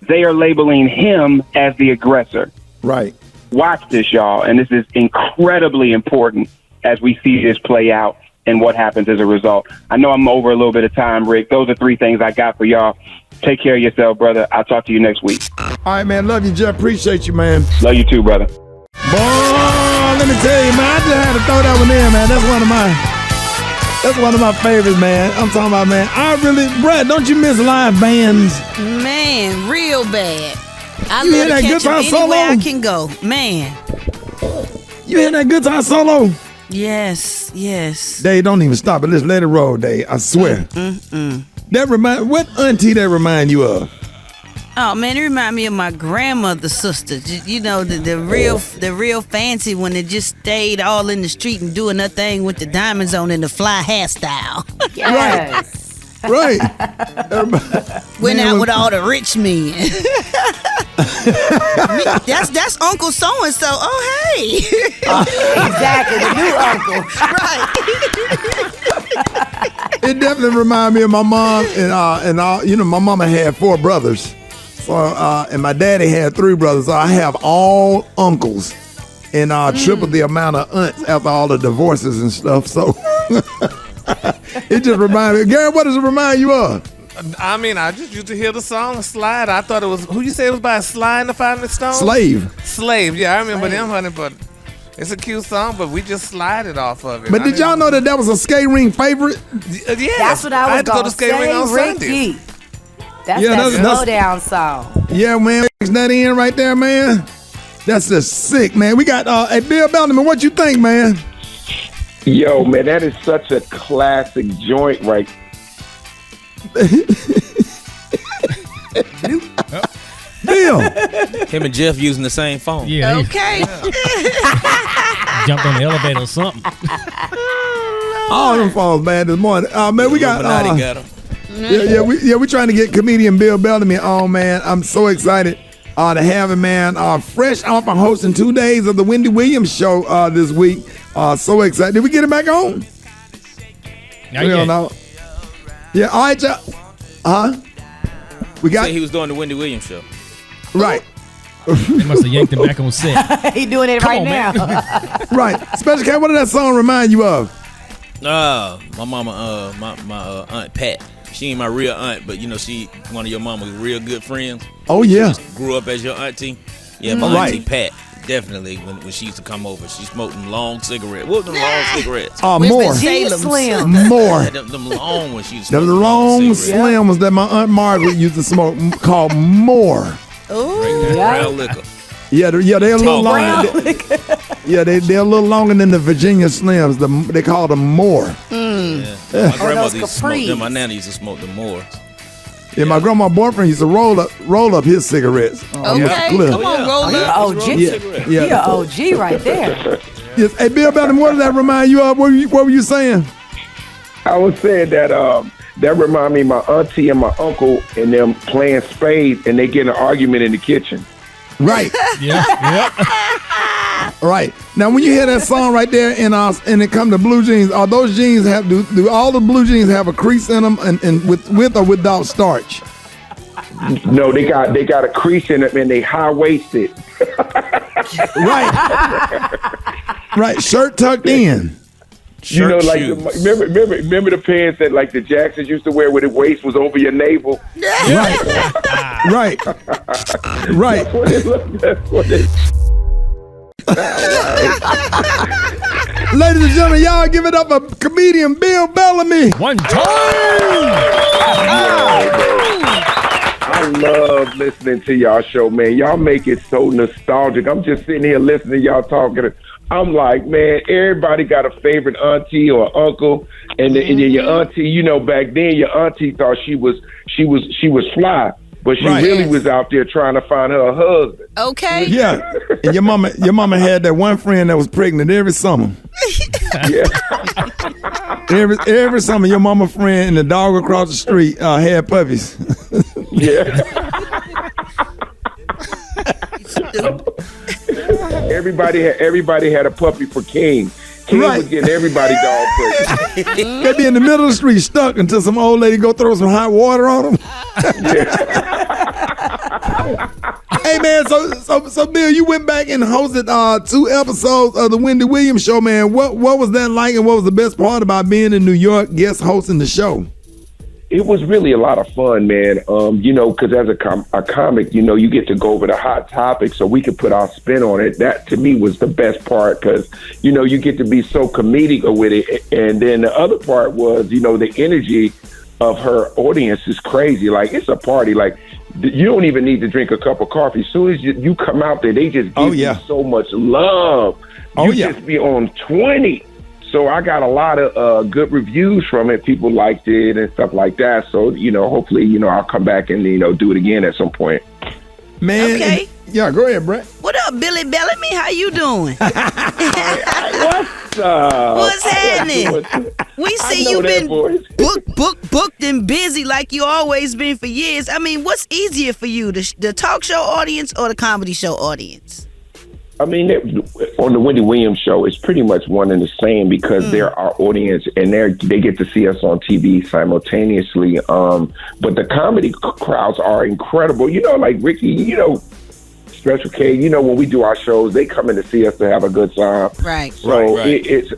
they are labeling him as the aggressor.
Right.
Watch this, y'all, and this is incredibly important as we see this play out and what happens as a result. I know I'm over a little bit of time, Rick. Those are 3 things I got for y'all. Take care of yourself, brother. I'll talk to you next week.
All right, man. Love you, Jeff. Appreciate you, man.
Love you too, brother.
Boy, let me tell you, man, I just had to throw that one in, man. That's one of my favorites, man. I'm talking about, man. Brad, don't you miss live bands?
Man, real bad. I
You hear
love
that
to catch
guitar
them anywhere
solo?
I can go. Man.
You hear that guitar solo?
Yes, yes.
Dave, don't even stop it. Let's let it roll, Dave. I swear. What auntie that remind you of?
Oh man, it remind me of my grandmother's sister. You know, the real fancy one that just stayed all in the street and doing her thing with the diamonds on and the fly hairstyle.
Yes. Right.
Went out with all the rich men. that's Uncle so and so. Oh hey.
Exactly, the new uncle.
Right.
It definitely remind me of my mom and all. You know, my mama had 4 brothers, so and my daddy had 3 brothers. So I have all uncles and triple the amount of aunts after all the divorces and stuff. So it just reminds me. Gary, what does it remind you of?
I mean, I just used to hear the song Slide. I thought it was, who you say it was by Sly and the Family Stone? Slave, yeah, I remember them, honey, but it's a cute song, but we just slide it off of it.
But did y'all know that was a skate ring favorite?
Yeah.
That's what I was
had to go to skate ring on
Ricky.
Sunday.
That's
Yeah,
that
that's-
slow down song.
Yeah, man, mix that in right there, man. That's just sick, man. We got hey, Bill Bellman, what you think, man?
Yo, man, that is such a classic joint, right?
Bill.
Him and Jeff using the same phone.
Yeah.
Okay.
Jumped on the elevator or something.
All them phones, man, this morning. Man, we got
Illuminati got him.
we trying to get comedian Bill Bellamy on, man. I'm so excited to have him, man. Fresh off of hosting 2 days of the Wendy Williams show this week. So excited. Did we get him back on?
Not
We
yet.
don't know. Yeah, all right, y'all. We got
Said he was doing the Wendy Williams show.
right.
They must have yanked him back on set.
He doing it
Come
right
on,
now.
man.
Right. Special K, what did that song remind you of?
My mama, my aunt Pat. She ain't my real aunt, but you know she one of your mama's real good friends.
Oh yeah.
She grew up as your auntie. Yeah, my auntie Pat. Definitely, when she used to come over, she smoked them long cigarettes. What were them long cigarettes?
More.
Slim.
More.
Yeah, them long ones she used to
The
smoke.
long
cigarettes.
slims that my Aunt Margaret used to smoke called more.
Ooh.
Brown liquor.
Yeah, they're a little
Brown
longer. Yeah, they're a little longer than the Virginia Slims. They call them more.
Yeah. My grandmother
those
used to smoke them.
Capris.
My nanny used to smoke them more.
Yeah, my grandma's boyfriend used to roll up his cigarettes.
Okay,
Cliff.
come on, roll
You're
up.
OG.
Yeah.
You're OG right there.
Yes. Hey, Bill Bellamy, what did that remind you of? What were you saying?
I was saying that that remind me of my auntie and my uncle and them playing spades and they get in an argument in the kitchen.
Right.
Yeah.
Right. Now, when you hear that song right there and it come to blue jeans, are those jeans do all the blue jeans have a crease in them and with or without starch?
No, they got a crease in it and they high waisted.
Right. Right. Shirt tucked in.
You know, like
shoes.
remember the pants that like the Jacksons used to wear where the waist was over your navel.
Right. Right. Right.
That's what it.
Ladies and gentlemen, y'all give it up for comedian Bill Bellamy.
One time.
I love listening to y'all show, man. Y'all make it so nostalgic. I'm just sitting here listening to y'all talking. I'm like, man, everybody got a favorite auntie or uncle, and then your auntie. You know, back then your auntie thought she was fly, but she really was out there trying to find her a husband.
Okay.
Yeah. And your mama had that one friend that was pregnant every summer. Every summer, your mama friend and the dog across the street had puppies.
Yeah. Everybody had a puppy for King. King was getting everybody dog puppies.
They'd be in the middle of the street stuck until some old lady go throw some hot water on them. Hey man, so Bill, you went back and hosted 2 episodes of the Wendy Williams Show, man. What was that like, and what was the best part about being in New York, guest hosting the show?
It was really a lot of fun, man. Because as a comic, you get to go over the hot topics so we could put our spin on it. That, to me, was the best part because, you get to be so comedic with it. And then the other part was, the energy of her audience is crazy. Like, it's a party. Like, you don't even need to drink a cup of coffee. As soon as you come out there, they just give you so much love. You just be on 20. So I got a lot of good reviews from it. People liked it and stuff like that. So, hopefully, I'll come back and, do it again at some point.
Man.
Okay.
Yeah, go ahead, Brett.
What up, Billy Bellamy? How you doing?
What's up?
What's happening? We see you been booked and busy like you always been for years. I mean, what's easier for you, the talk show audience or the comedy show audience?
I mean, on the Wendy Williams Show, it's pretty much one and the same because they're our audience and they get to see us on TV simultaneously. But the comedy crowds are incredible. Like Ricky, Special K, when we do our shows, they come in to see us to have a good time.
Right.
So it's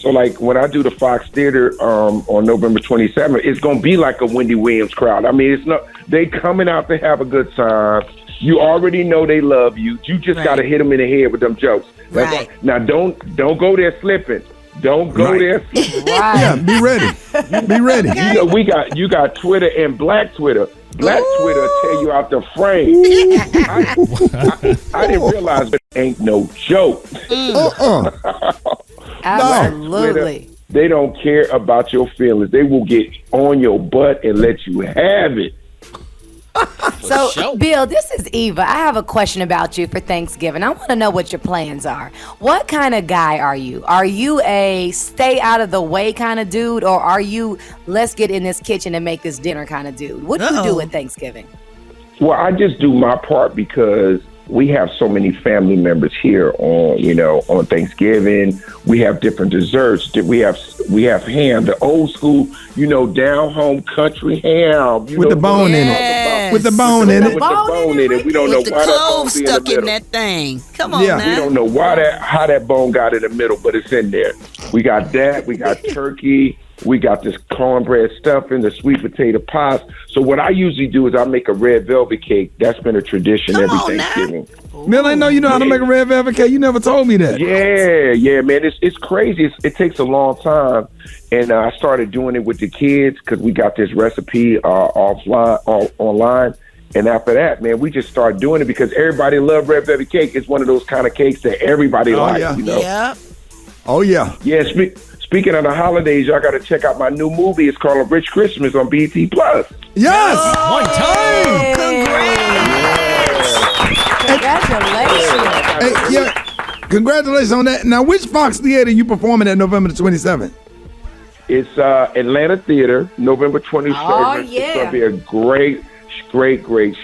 so like when I do the Fox Theater on November 27th, it's going to be like a Wendy Williams crowd. I mean, they coming out to have a good time. You already know they love you. You just got to hit them in the head with them jokes.
Right.
Now, don't go there slipping. Don't go there slipping.
Yeah, be ready. Be ready.
You got Twitter and Black Twitter. Black Twitter tell you out the frame. I didn't realize it ain't no joke.
Absolutely.
Twitter, they don't care about your feelings. They will get on your butt and let you have it.
So, Bill, this is Eva. I have a question about you for Thanksgiving. I want to know what your plans are. What kind of guy are you? Are you a stay out of the way kind of dude, or are you let's get in this kitchen and make this dinner kind of dude? What do you do at Thanksgiving?
Well, I just do my part because we have so many family members here on Thanksgiving. We have different desserts. We have ham, the old school, down home country ham.
With the bone in it. With the bone in it.
With the bone in it. We don't know
the
why that bone
clove
be
stuck
in
in
the
that thing. Come on
We
now.
don't know how that bone got in the middle, but it's in there. We got that. We got turkey. We got this cornbread stuffing, the sweet potato pies. So what I usually do is I make a red velvet cake. That's been a tradition every Thanksgiving.
Bill, I know you know how to make a red velvet cake. You never told me that.
Yeah, man. It's crazy. It takes a long time. And I started doing it with the kids because we got this recipe online. And after that, man, we just started doing it because everybody loves red velvet cake. It's one of those kind of cakes that everybody likes,
Yeah.
Oh, yeah.
Yeah, speaking of the holidays, y'all got to check out my new movie. It's called A Rich Christmas on BET Plus.
Yes!
One time!
Congratulations.
Congratulations on that. Now, which Fox Theater you performing at November the 27th?
It's Atlanta Theater, November 27th.
Oh, yeah.
It's going to be a great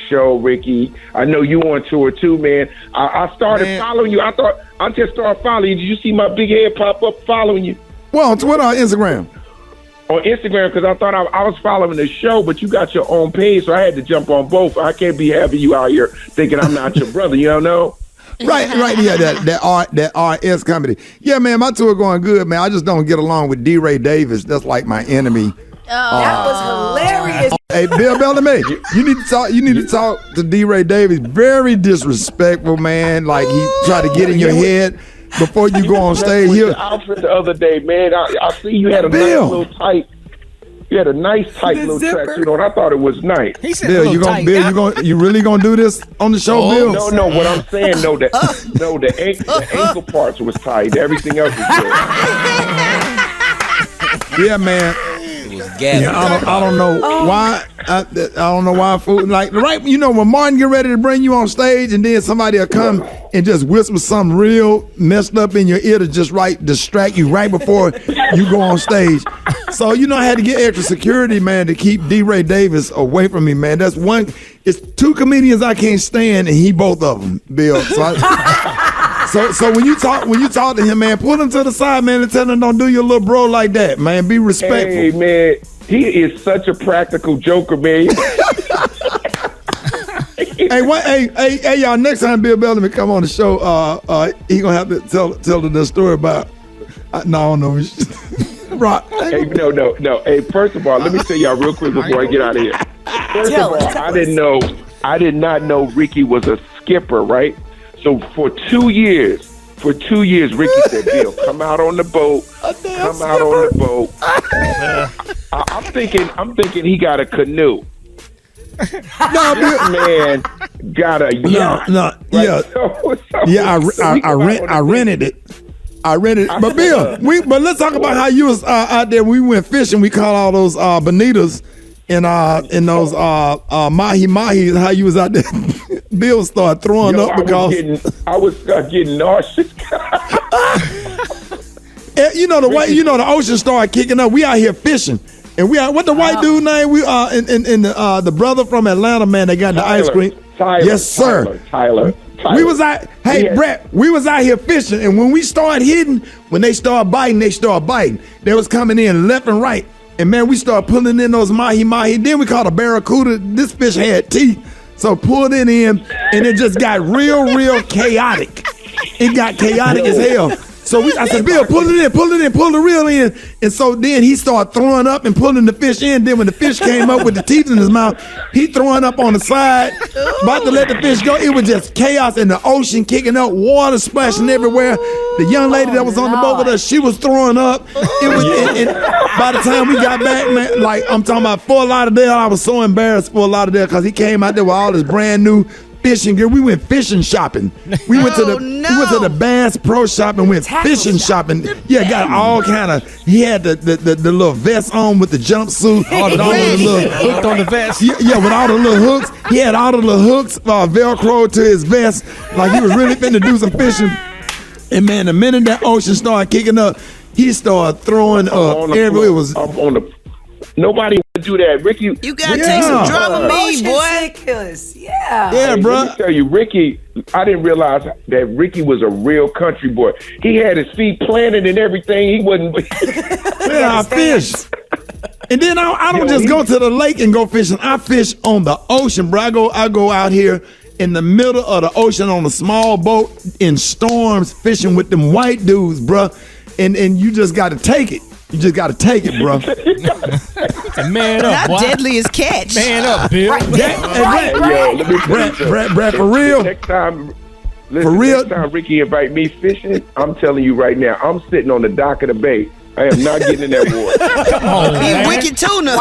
show, Ricky. I know you on tour too, man. I started following you. I just started following you. Did you see my big head pop up following you?
Well, on Twitter or Instagram?
On Instagram, because I thought I was following the show, but you got your own page, so I had to jump on both. I can't be having you out here thinking I'm not your brother, you don't know?
Right, yeah, that RS company. Yeah, man, my tour going good, man. I just don't get along with D-Ray Davis. That's like my enemy.
That was hilarious.
Hey, Bill Bellamy, you need to talk to D-Ray Davis. Very disrespectful, man. Like he tried to get in your head before you go on stage.
Your outfit the other day, man. I see you had a nice little tight. You had a nice tight little tracksuit on. I thought it was nice.
Bill, you really gonna do this on the show, Bill?
No. What I'm saying, the ankle parts was tight. Everything else was good.
Yeah, man.
was gathered.
Yeah, I don't know why. I don't know why food like right. You know when Martin get ready to bring you on stage, and then somebody will come and just whisper something real messed up in your ear to just distract you right before you go on stage. So I had to get extra security, man, to keep D. Ray Davis away from me, man. That's one. It's two comedians I can't stand, and he both of them, Bill. So when you talk to him, man, pull him to the side, man, and tell him don't do your little bro like that, man. Be respectful.
Hey, man, he is such a practical joker, man.
Hey, y'all. Next time Bill Bellamy come on the show, he gonna have to tell the story about. I don't know. Rock.
Hey, no. Hey, first of all, let me tell y'all real quick before I get out of here. First of all, I did not know Rickey was a skipper, right? So for 2 years, Rickey said, "Bill, come out on the boat. Come out on the boat." I'm thinking he got a canoe.
No,
man got a yacht.
No, yeah, yeah. I rented it. But Bill, but let's talk about how you was out there. We went fishing. We caught all those bonitas and those mahi. How you was out there? Bill started throwing up because
I was getting nauseous.
The ocean started kicking up. We out here fishing. And we are what the white dude name? We are in the brother from Atlanta, man. They got the ice cream. Yes, sir.
Tyler.
We was out. Hey, Brett. We was out here fishing, and when we started hitting, when they started biting, They was coming in left and right, and man, we started pulling in those mahi. Then we caught a barracuda. This fish had teeth, so pulled it in, and it just got real chaotic. It got chaotic as hell. So I said, Bill, pull it in, pull the reel in. And so then he started throwing up and pulling the fish in. Then when the fish came up with the teeth in his mouth, he throwing up on the side, about to let the fish go. It was just chaos in the ocean, kicking up, water splashing everywhere. The young lady that was on the boat with us, she was throwing up. It was, and by the time we got back, man, like I'm talking about Fort Lauderdale, I was so embarrassed for Fort Lauderdale because he came out there with all this brand new fishing gear. We went fishing shopping. We went to the Bass Pro Shop and went fishing shopping. Yeah, got all kind of. He had the little vest on with the jumpsuit.
All the little hooked on the vest.
Yeah, with all the little hooks. He had all the little hooks Velcro to his vest, like he was really finna do some fishing. And man, the minute that ocean started kicking up, he started throwing up. Everywhere was
up on the. Nobody would do that, Rickey.
You gotta take some Dramamine, boy.
Ridiculous. Yeah.
Yeah, bro.
Let me tell you, Rickey. I didn't realize that Rickey was a real country boy. He had his feet planted and everything. He wasn't.
Yeah, I fished. And then I don't just go to the lake and go fishing. I fish on the ocean, bro. I go out here in the middle of the ocean on a small boat in storms, fishing with them white dudes, bro. And you just got to take it. You just got to take it, bro.
Man up,
Not
boy.
deadly as catch.
Man up, Bill.
Brett, for real.
Next time,
For real?
Next time Rickey invite me fishing, I'm telling you right now, I'm sitting on the dock of the bay. I am not getting in that water.
Come on, man.
Wicked tuna.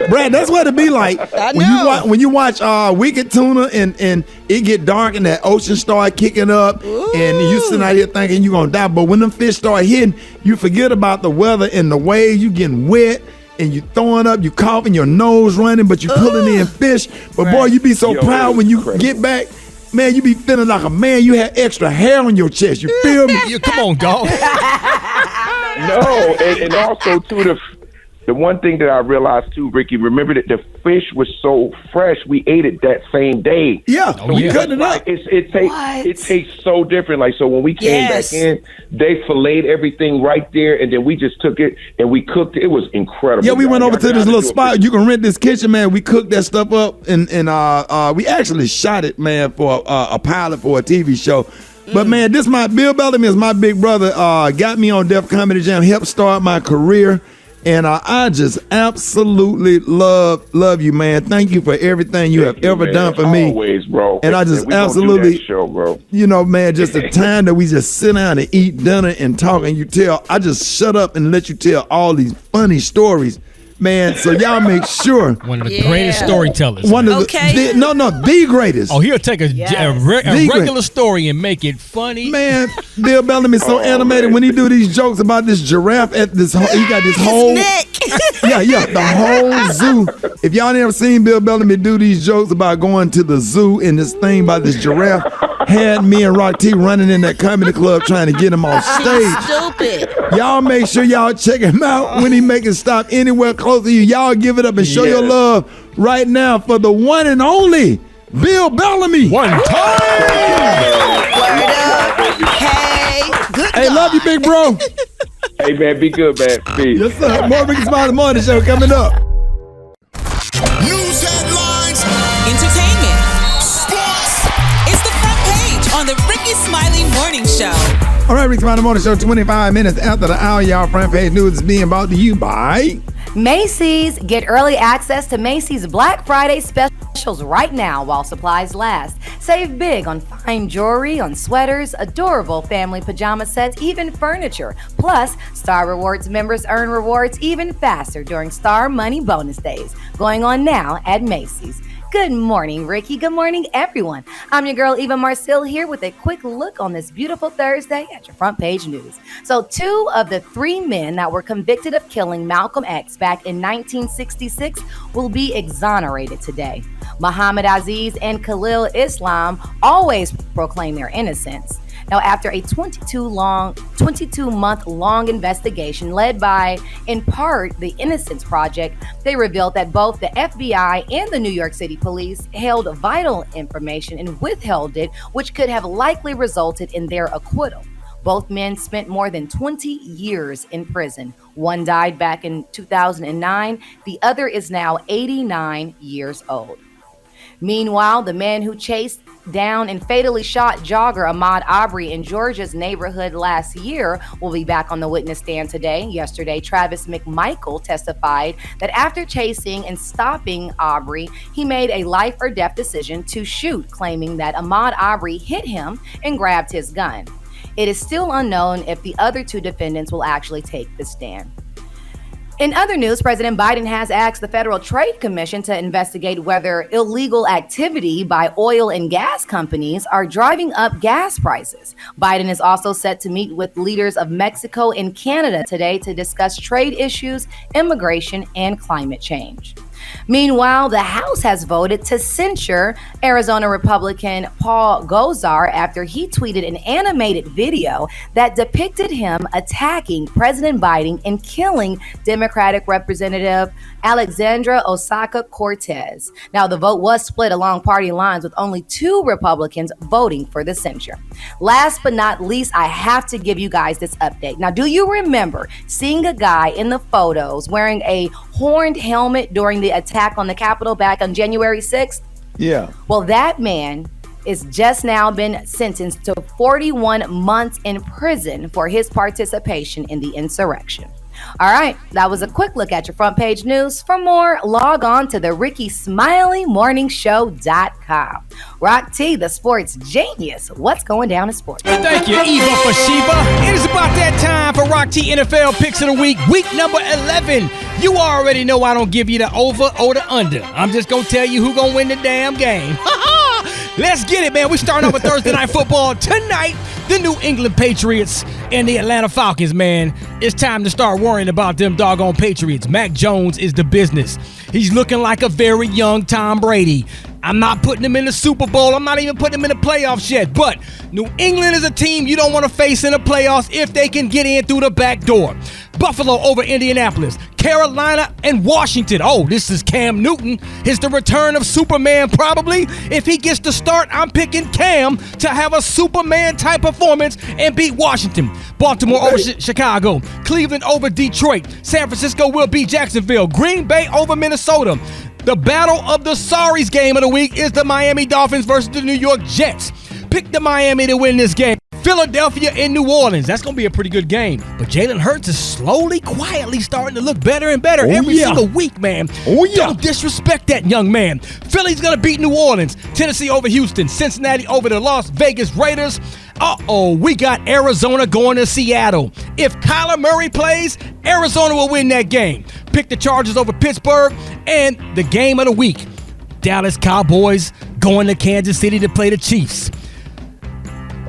Brad, that's what it be like
I know.
when you watch Wicked Tuna and it get dark and that ocean start kicking up.
Ooh.
And you sitting out here thinking you're gonna die, but when them fish start hitting, you forget about the weather and the waves. You getting wet and you throwing up, you coughing, your nose running, but you pulling in fish. But boy, you be so proud when you get back. Man, you be feeling like a man. You had extra hair on your chest. You feel me?
Come on, dog.
No, and also too the one thing that I realized too, Rickey, remember that the fish was so fresh. We ate it that same day.
Yeah, we cutting it up.
It tastes so different. Like so, when we came back in, they filleted everything right there, and then we just took it and we cooked it. It was incredible.
Yeah, we went over to this little spot. You can rent this kitchen, man. We cooked that stuff up, and we actually shot it, man, for a pilot for a TV show. But man, Bill Bellamy is my big brother. Got me on Def Comedy Jam, helped start my career. And I just absolutely love you, man. Thank you for everything you have ever done for me.
Always, bro.
And I just
we
absolutely,
do that show, bro.
You know, man, just the time that we just sit down and eat dinner and talk, and I just shut up and let you tell all these funny stories. Man, so y'all make sure.
One of the greatest storytellers.
One of the greatest.
Oh, he'll take a regular story and make it funny.
Man, Bill Bellamy's so animated when he do these jokes about this giraffe at this. He got this whole the whole zoo. If y'all never seen Bill Bellamy do these jokes about going to the zoo and this thing about this giraffe, had me and Rock T running in that comedy club trying to get him off stage.
Stupid.
Y'all make sure y'all check him out when he make it stop anywhere close to you. Y'all give it up and show your love right now for the one and only Bill Bellamy.
One time.
Word up. Hey, good
Hey, love you, big bro.
Hey, man, be good, man. Peace.
Yes, sir. More Rickey Smiley Morning Show coming up.
News headlines.
Entertainment. Sports. It's the front page on the Rickey Smiley Morning Show.
All right, Rickey Smiley Morning Show, 25 minutes after the hour. Y'all front page news is being brought to you by
Macy's. Get early access to Macy's Black Friday specials right now while supplies last. Save big on fine jewelry, on sweaters, adorable family pajama sets, even furniture. Plus, Star Rewards members earn rewards even faster during Star Money Bonus Days. Going on now at Macy's. Good morning, Ricky. Good morning, everyone. I'm your girl, Eva Marcille, here with a quick look on this beautiful Thursday at your front page news. So 2 of the 3 men that were convicted of killing Malcolm X back in 1966 will be exonerated today. Muhammad Aziz and Khalil Islam always proclaim their innocence. Now, after a 22-month-long investigation led by, in part, the Innocence Project, they revealed that both the FBI and the New York City Police held vital information and withheld it, which could have likely resulted in their acquittal. Both men spent more than 20 years in prison. One died back in 2009. The other is now 89 years old. Meanwhile, the man who chased down and fatally shot jogger Ahmaud Arbery in Georgia's neighborhood last year will be back on the witness stand today. Yesterday, Travis McMichael testified that after chasing and stopping Arbery, he made a life or death decision to shoot, claiming that Ahmaud Arbery hit him and grabbed his gun. It is still unknown if the other 2 defendants will actually take the stand. In other news, President Biden has asked the Federal Trade Commission to investigate whether illegal activity by oil and gas companies are driving up gas prices. Biden is also set to meet with leaders of Mexico and Canada today to discuss trade issues, immigration, and climate change. Meanwhile, the House has voted to censure Arizona Republican Paul Gosar after he tweeted an animated video that depicted him attacking President Biden and killing Democratic Representative Alexandra Ocasio-Cortez. Now, the vote was split along party lines with only 2 Republicans voting for the censure. Last but not least, I have to give you guys this update. Now, do you remember seeing a guy in the photos wearing a horned helmet during the attack on the Capitol back on January 6th?
Yeah.
Well, that man is just now been sentenced to 41 months in prison for his participation in the insurrection. All right, that was a quick look at your front page news. For more, log on to the RickeySmileyMorningShow.com. Rock T, the sports genius. What's going down in sports?
Thank you, Eva for Sheba. It is about that time for Rock T NFL Picks of the Week, week number 11. You already know I don't give you the over or the under. I'm just going to tell you who going to win the damn game. Let's get it, man. We starting off with Thursday Night Football tonight. The New England Patriots and the Atlanta Falcons, man. It's time to start worrying about them doggone Patriots. Mac Jones is the business. He's looking like a very young Tom Brady. I'm not putting him in the Super Bowl. I'm not even putting him in the playoffs yet. But New England is a team you don't want to face in the playoffs if they can get in through the back door. Buffalo over Indianapolis. Carolina and Washington. Oh, this is Cam Newton. It's the return of Superman, probably. If he gets to start, I'm picking Cam to have a Superman-type performance and beat Washington. Baltimore over Chicago. Cleveland over Detroit. San Francisco will beat Jacksonville. Green Bay over Minnesota. The battle of the sorries game of the week is the Miami Dolphins versus the New York Jets. Pick the Miami to win this game. Philadelphia and New Orleans. That's going to be a pretty good game. But Jalen Hurts is slowly, quietly starting to look better and better every single week, man. Don't disrespect that young man. Philly's going to beat New Orleans. Tennessee over Houston. Cincinnati over the Las Vegas Raiders. We got Arizona going to Seattle. If Kyler Murray plays, Arizona will win that game. Pick the Chargers over Pittsburgh. And the game of the week, Dallas Cowboys going to Kansas City to play the Chiefs.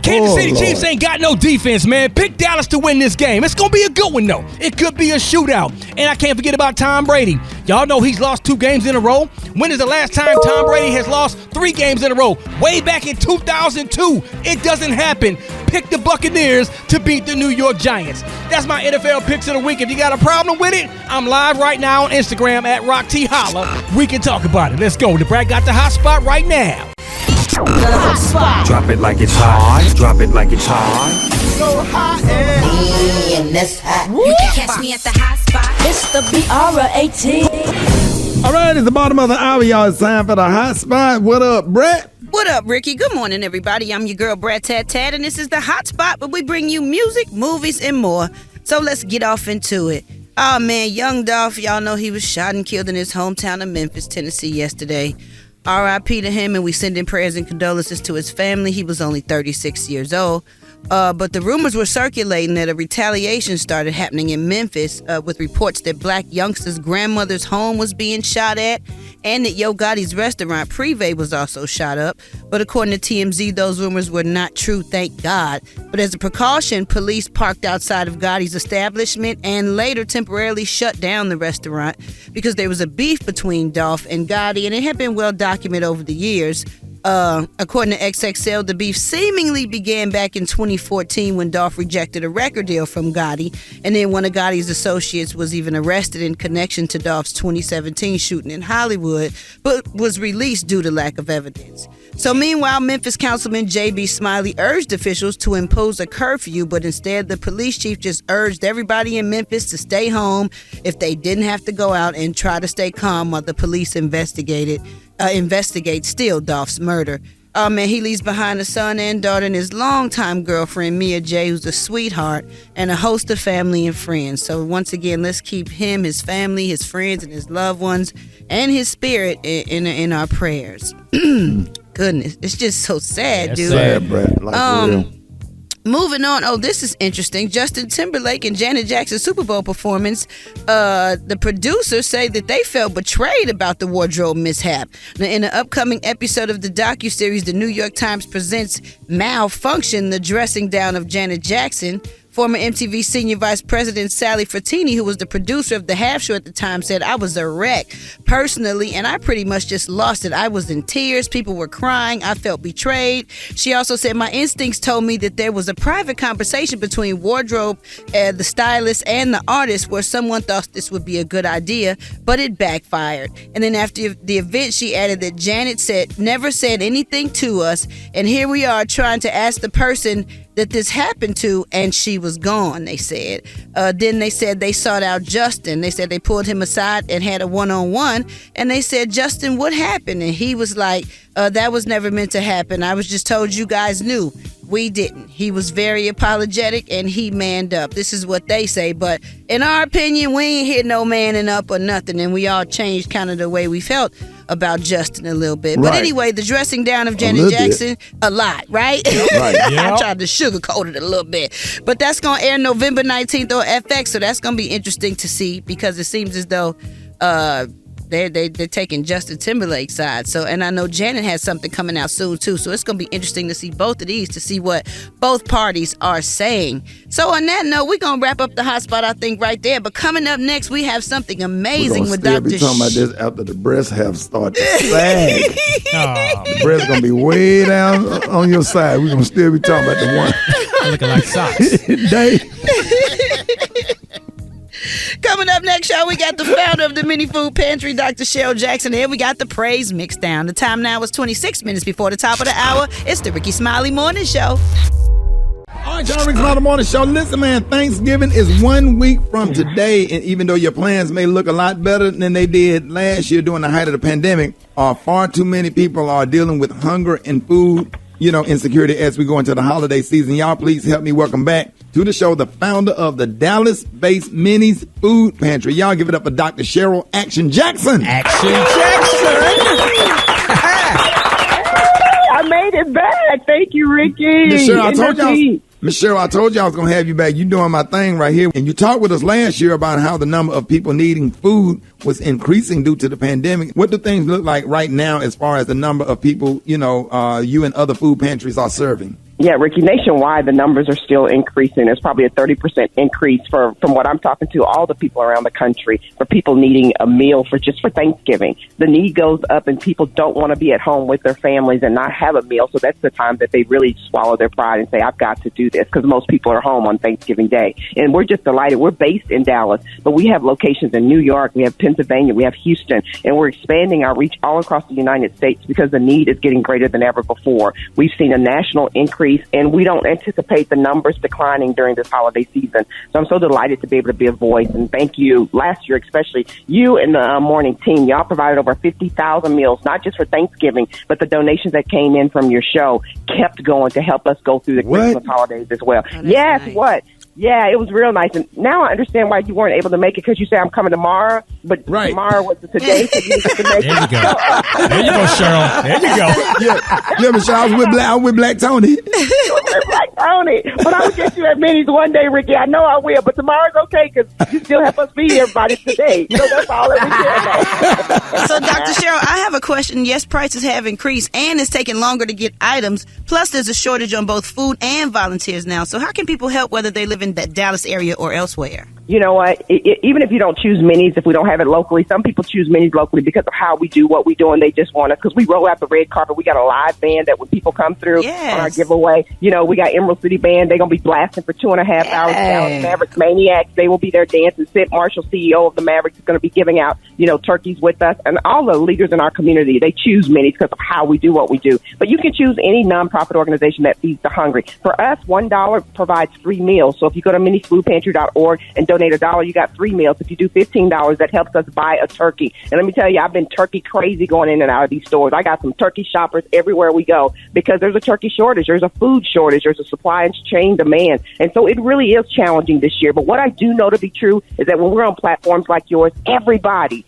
Kansas City Chiefs ain't got no defense, man. Pick Dallas to win this game. It's going to be a good one, though. It could be a shootout. And I can't forget about Tom Brady. Y'all know he's lost 2 games in a row. When is the last time Tom Brady has lost 3 games in a row? Way back in 2002. It doesn't happen. Pick the Buccaneers to beat the New York Giants. That's my NFL picks of the week. If you got a problem with it, I'm live right now on Instagram at RockTHolla. We can talk about it. Let's go. The Brad got the hot spot right now.
The hot spot.
Drop it like it's hot. Drop it like it's hot.
So hot and that's hot.
You can catch me at the hot spot.
It's the BR18.
All right, it's the bottom of the hour, y'all. It's time for the hot spot. What up, Brett?
What up, Ricky? Good morning, everybody. I'm your girl, Brad Tat, and this is the hot spot where we bring you music, movies, and more. So let's get off into it. Oh, man, young Dolph, y'all know he was shot and killed in his hometown of Memphis, Tennessee yesterday. R.I.P. to him, and we send in prayers and condolences to his family. He was only 36 years old. But the rumors were circulating that a retaliation started happening in Memphis with reports that black youngsters' grandmother's home was being shot at and that Yo Gotti's restaurant, Privé, was also shot up. But according to TMZ, those rumors were not true, thank God. But as a precaution, police parked outside of Gotti's establishment and later temporarily shut down the restaurant because there was a beef between Dolph and Gotti, and it had been well documented over the years. According to XXL, the beef seemingly began back in 2014 when Dolph rejected a record deal from Gotti, and then one of Gotti's associates was even arrested in connection to Dolph's 2017 shooting in Hollywood, but was released due to lack of evidence. So meanwhile, Memphis Councilman J.B. Smiley urged officials to impose a curfew, but instead the police chief just urged everybody in Memphis to stay home if they didn't have to go out and try to stay calm while the police investigate still Dolph's murder. Oh man, he leaves behind a son and daughter and his longtime girlfriend, Mia J., who's a sweetheart, and a host of family and friends. So once again, let's keep him, his family, his friends, and his loved ones, and his spirit in our prayers. Goodness, it's just so sad, dude.
Sad, Brad. Like for real.
Moving on. Oh, this is interesting. Justin Timberlake and Janet Jackson's Super Bowl performance. The producers say that they felt betrayed about the wardrobe mishap. Now, in an upcoming episode of the docuseries, the New York Times presents Malfunction, the dressing down of Janet Jackson. Former MTV Senior Vice President Sally Frattini, who was the producer of the half show at the time, said, "I was a wreck personally, and I pretty much just lost it. I was in tears. People were crying. I felt betrayed." She also said, "My instincts told me that there was a private conversation between wardrobe, the stylist, and the artist where someone thought this would be a good idea, but it backfired." And then after the event, she added that Janet never said anything to us, and here we are trying to ask the person that this happened to, and she was gone, they said. Then they said they sought out Justin. They said they pulled him aside and had a one-on-one, and they said, "Justin, what happened?" And he was like, "That was never meant to happen. I was just told you guys knew. We didn't." He was very apologetic, and he manned up. This is what they say, but in our opinion, we ain't hit no manning up or nothing, and we all changed kind of the way we felt about Justin a little bit. But anyway, the dressing down of Janet Jackson, a lot, right?
Right.
I tried to sugarcoat it a little bit. But that's going to air November 19th on FX, so that's going to be interesting to see because it seems as though they're taking Justin Timberlake's side. So, and I know Janet has something coming out soon too. So it's gonna be interesting to see both of these, to see what both parties are saying. So on that note, we're gonna wrap up the hot spot, I think, right there. But coming up next, we have something amazing with Dr.
We're talking about this after the breasts have started to sag. The breasts gonna be way down on your side. We're gonna still be talking about the one
looking like socks.
Dave.
Coming up next, y'all, we got the founder of the Mini Food Pantry, Dr. Cheryl Jackson, and we got the praise mix down. The time now is 26 minutes before the top of the hour. It's the Rickey Smiley Morning Show.
All right, y'all, Rickey Smiley Morning Show. Listen, man, Thanksgiving is 1 week from today, and even though your plans may look a lot better than they did last year during the height of the pandemic, far too many people are dealing with hunger and food, insecurity as we go into the holiday season. Y'all, please help me welcome back to the show the founder of the Dallas-based Minnie's Food Pantry. Y'all give it up for Dr. Cheryl Action Jackson.
Action Jackson.
I
I made it back. Thank you, Ricky.
Michelle, I told you I was going to have you back. You doing my thing right here. And you talked with us last year about how the number of people needing food was increasing due to the pandemic. What do things look like right now as far as the number of people, you and other food pantries are serving?
Yeah, Ricky, nationwide, the numbers are still increasing. There's probably a 30% increase from what I'm talking to all the people around the country for people needing a meal for Thanksgiving. The need goes up and people don't want to be at home with their families and not have a meal. So that's the time that they really swallow their pride and say, I've got to do this, because most people are home on Thanksgiving Day. And we're just delighted. We're based in Dallas, but we have locations in New York, we have Pennsylvania, we have Houston, and we're expanding our reach all across the United States because the need is getting greater than ever before. We've seen a national increase, and we don't anticipate the numbers declining during this holiday season. So I'm so delighted to be able to be a voice, and thank you last year, especially you and the morning team. Y'all provided over 50,000 meals, not just for Thanksgiving, but the donations that came in from your show kept going to help us go through the Christmas holidays as well. Yes, nice. What? Yeah, it was real nice. And now I understand why you weren't able to make it, because you say I'm coming tomorrow, but tomorrow was today, so you needed to make it.
There you go. There you go, Cheryl. There you go.
Yeah, Michelle, I was with Black Tony.
You were with Black Tony. But I will get you at Minnie's one day, Ricky. I know I will, but tomorrow's okay, because you still help us feed everybody today. So that's all that we care about.
So, Dr. Cheryl, I have a question. Yes, prices have increased, and it's taking longer to get items. Plus, there's a shortage on both food and volunteers now. So how can people help, whether they live in that Dallas area or elsewhere?
You know what? Even if you don't choose minis, if we don't have it locally, some people choose minis locally because of how we do what we do, and they just want us, because we roll out the red carpet. We got a live band that when people come through on our giveaway, we got Emerald City Band. They're going to be blasting for 2.5 hours. Dallas Mavericks Maniacs, they will be there dancing. Sid Marshall, CEO of the Mavericks, is going to be giving out, turkeys with us. And all the leaders in our community, they choose minis because of how we do what we do. But you can choose any nonprofit organization that feeds the hungry. For us, $1 provides 3 meals. So if you go to minisfoodpantry.org and donate $1, you got 3 meals. If you do $15, that helps us buy a turkey. And let me tell you, I've been turkey crazy going in and out of these stores. I got some turkey shoppers everywhere we go because there's a turkey shortage. There's a food shortage. There's a supply and chain demand. And so it really is challenging this year. But what I do know to be true is that when we're on platforms like yours, everybody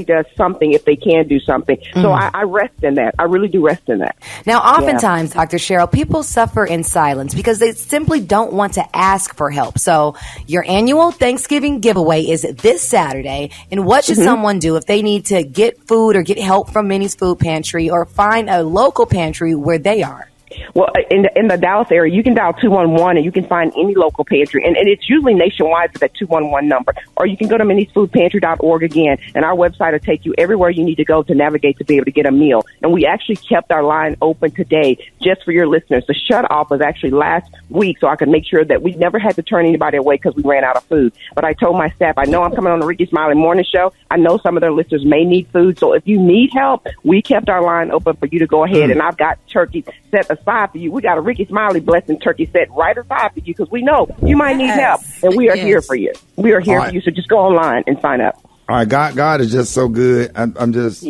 does something if they can do something. So I rest in that. I really do rest in that.
Now, oftentimes, Dr. Cheryl, people suffer in silence because they simply don't want to ask for help. So your annual Thanksgiving giveaway is this Saturday. And what should someone do if they need to get food or get help from Minnie's Food Pantry or find a local pantry where they are?
Well, in the Dallas area, you can dial 211 and you can find any local pantry. And it's usually nationwide for that 211 number. Or you can go to minisfoodpantry.org again, and our website will take you everywhere you need to go to navigate to be able to get a meal. And we actually kept our line open today just for your listeners. The shut-off was actually last week, so I could make sure that we never had to turn anybody away because we ran out of food. But I told my staff, I know I'm coming on the Rickey Smiley Morning Show. I know some of their listeners may need food. So if you need help, we kept our line open for you to go ahead. And I've got turkey set aside for you. We got a Rickey Smiley blessing turkey set right aside for you because we know you might need help, and we are here for you. We are here for you, so just go online and sign up.
All right, God is just so good. I'm just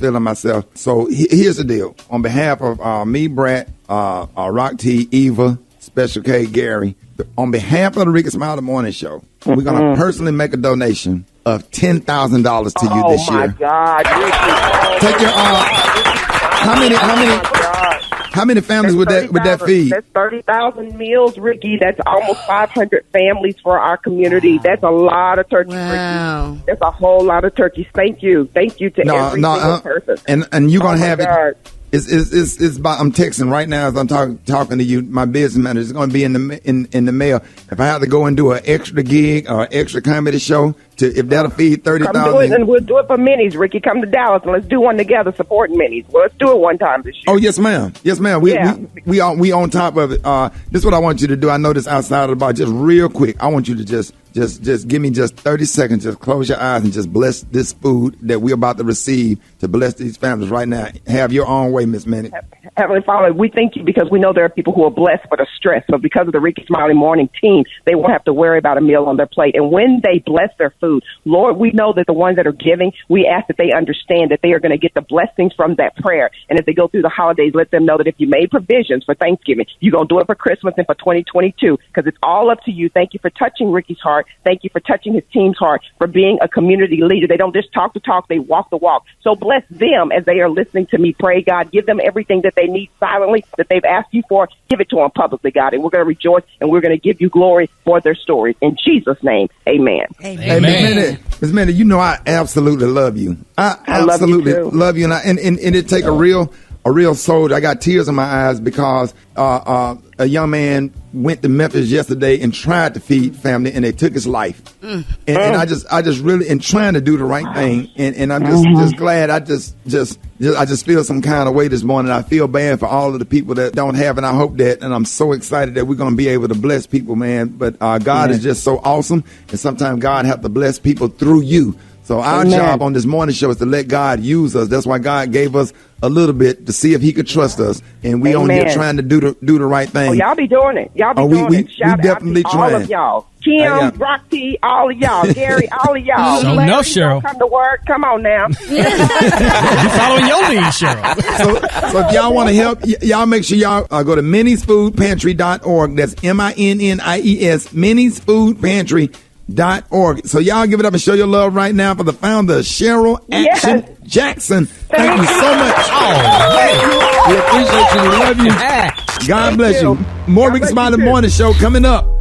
feeling myself. So here's the deal. On behalf of me, Brett, Rock T, Eva, Special K, Gary, on behalf of the Rickey Smiley Morning Show, we're going to personally make a donation of $10,000 to you this year.
Oh, my God, Ricky.
Take your, how many families would that feed?
That's 30,000 meals, Ricky. That's almost 500 families for our community. That's a lot of turkeys, Ricky. That's a whole lot of turkeys. Thank you to every single person.
And you're gonna have it. It's I'm texting right now as I'm talking to you. My business manager is going to be in the mail. If I have to go and do an extra gig or extra comedy show, if that'll feed 30,000,
come do it, and we'll do it for Minis. Ricky, come to Dallas and let's do one together supporting Minis. Well, let's do it one time this year.
Oh yes, ma'am. Yes, ma'am. We on top of it. This is what I want you to do. I know this outside of the bar. Just real quick, I want you to just give me just 30 seconds. Just close your eyes and just bless this food that we're about to receive to bless these families right now. Have your own way, Miss Minnie.
Heavenly Father, we thank you because we know there are people who are blessed but are stressed. But because of the Rickey Smiley Morning team, they won't have to worry about a meal on their plate. And when they bless their food, food. Lord, we know that the ones that are giving, we ask that they understand that they are going to get the blessings from that prayer. And as they go through the holidays, let them know that if you made provisions for Thanksgiving, you're going to do it for Christmas and for 2022, because it's all up to you. Thank you for touching Ricky's heart. Thank you for touching his team's heart, for being a community leader. They don't just talk the talk, they walk the walk. So bless them as they are listening to me pray, God. Give them everything that they need silently, that they've asked you for. Give it to them publicly, God. And we're going to rejoice and we're going to give you glory for their stories. In Jesus' name, amen.
Hey, Miss Minnie, you know I absolutely love you. I absolutely love you. And it take a real soul. I got tears in my eyes because a young man went to Memphis yesterday and tried to feed family, and they took his life. And I just really, in trying to do the right thing, and I'm just glad. I just feel some kind of way this morning. I feel bad for all of the people that don't have, and I hope that, and I'm so excited that we're going to be able to bless people, man. But God is just so awesome, and sometimes God has to bless people through you. So our job on this morning show is to let God use us. That's why God gave us a little bit to see if he could trust us. And we on here trying to do the right thing.
Oh, y'all be doing it. Y'all be doing it. Shout out to all of y'all. Kim, Rocky, all of y'all. Gary, all of y'all.
So enough, Cheryl.
Come to work. Come on now.
You're following your lead, Cheryl.
So if y'all want to help, y'all make sure y'all go to minniesfoodpantry.org. That's MINNIES, minniesfoodpantry.org. So y'all give it up and show your love right now for the founder, Cheryl Action Jackson. Thank you so much. We appreciate you. We love you. God bless you. More Rickey Smiley Morning Show coming up.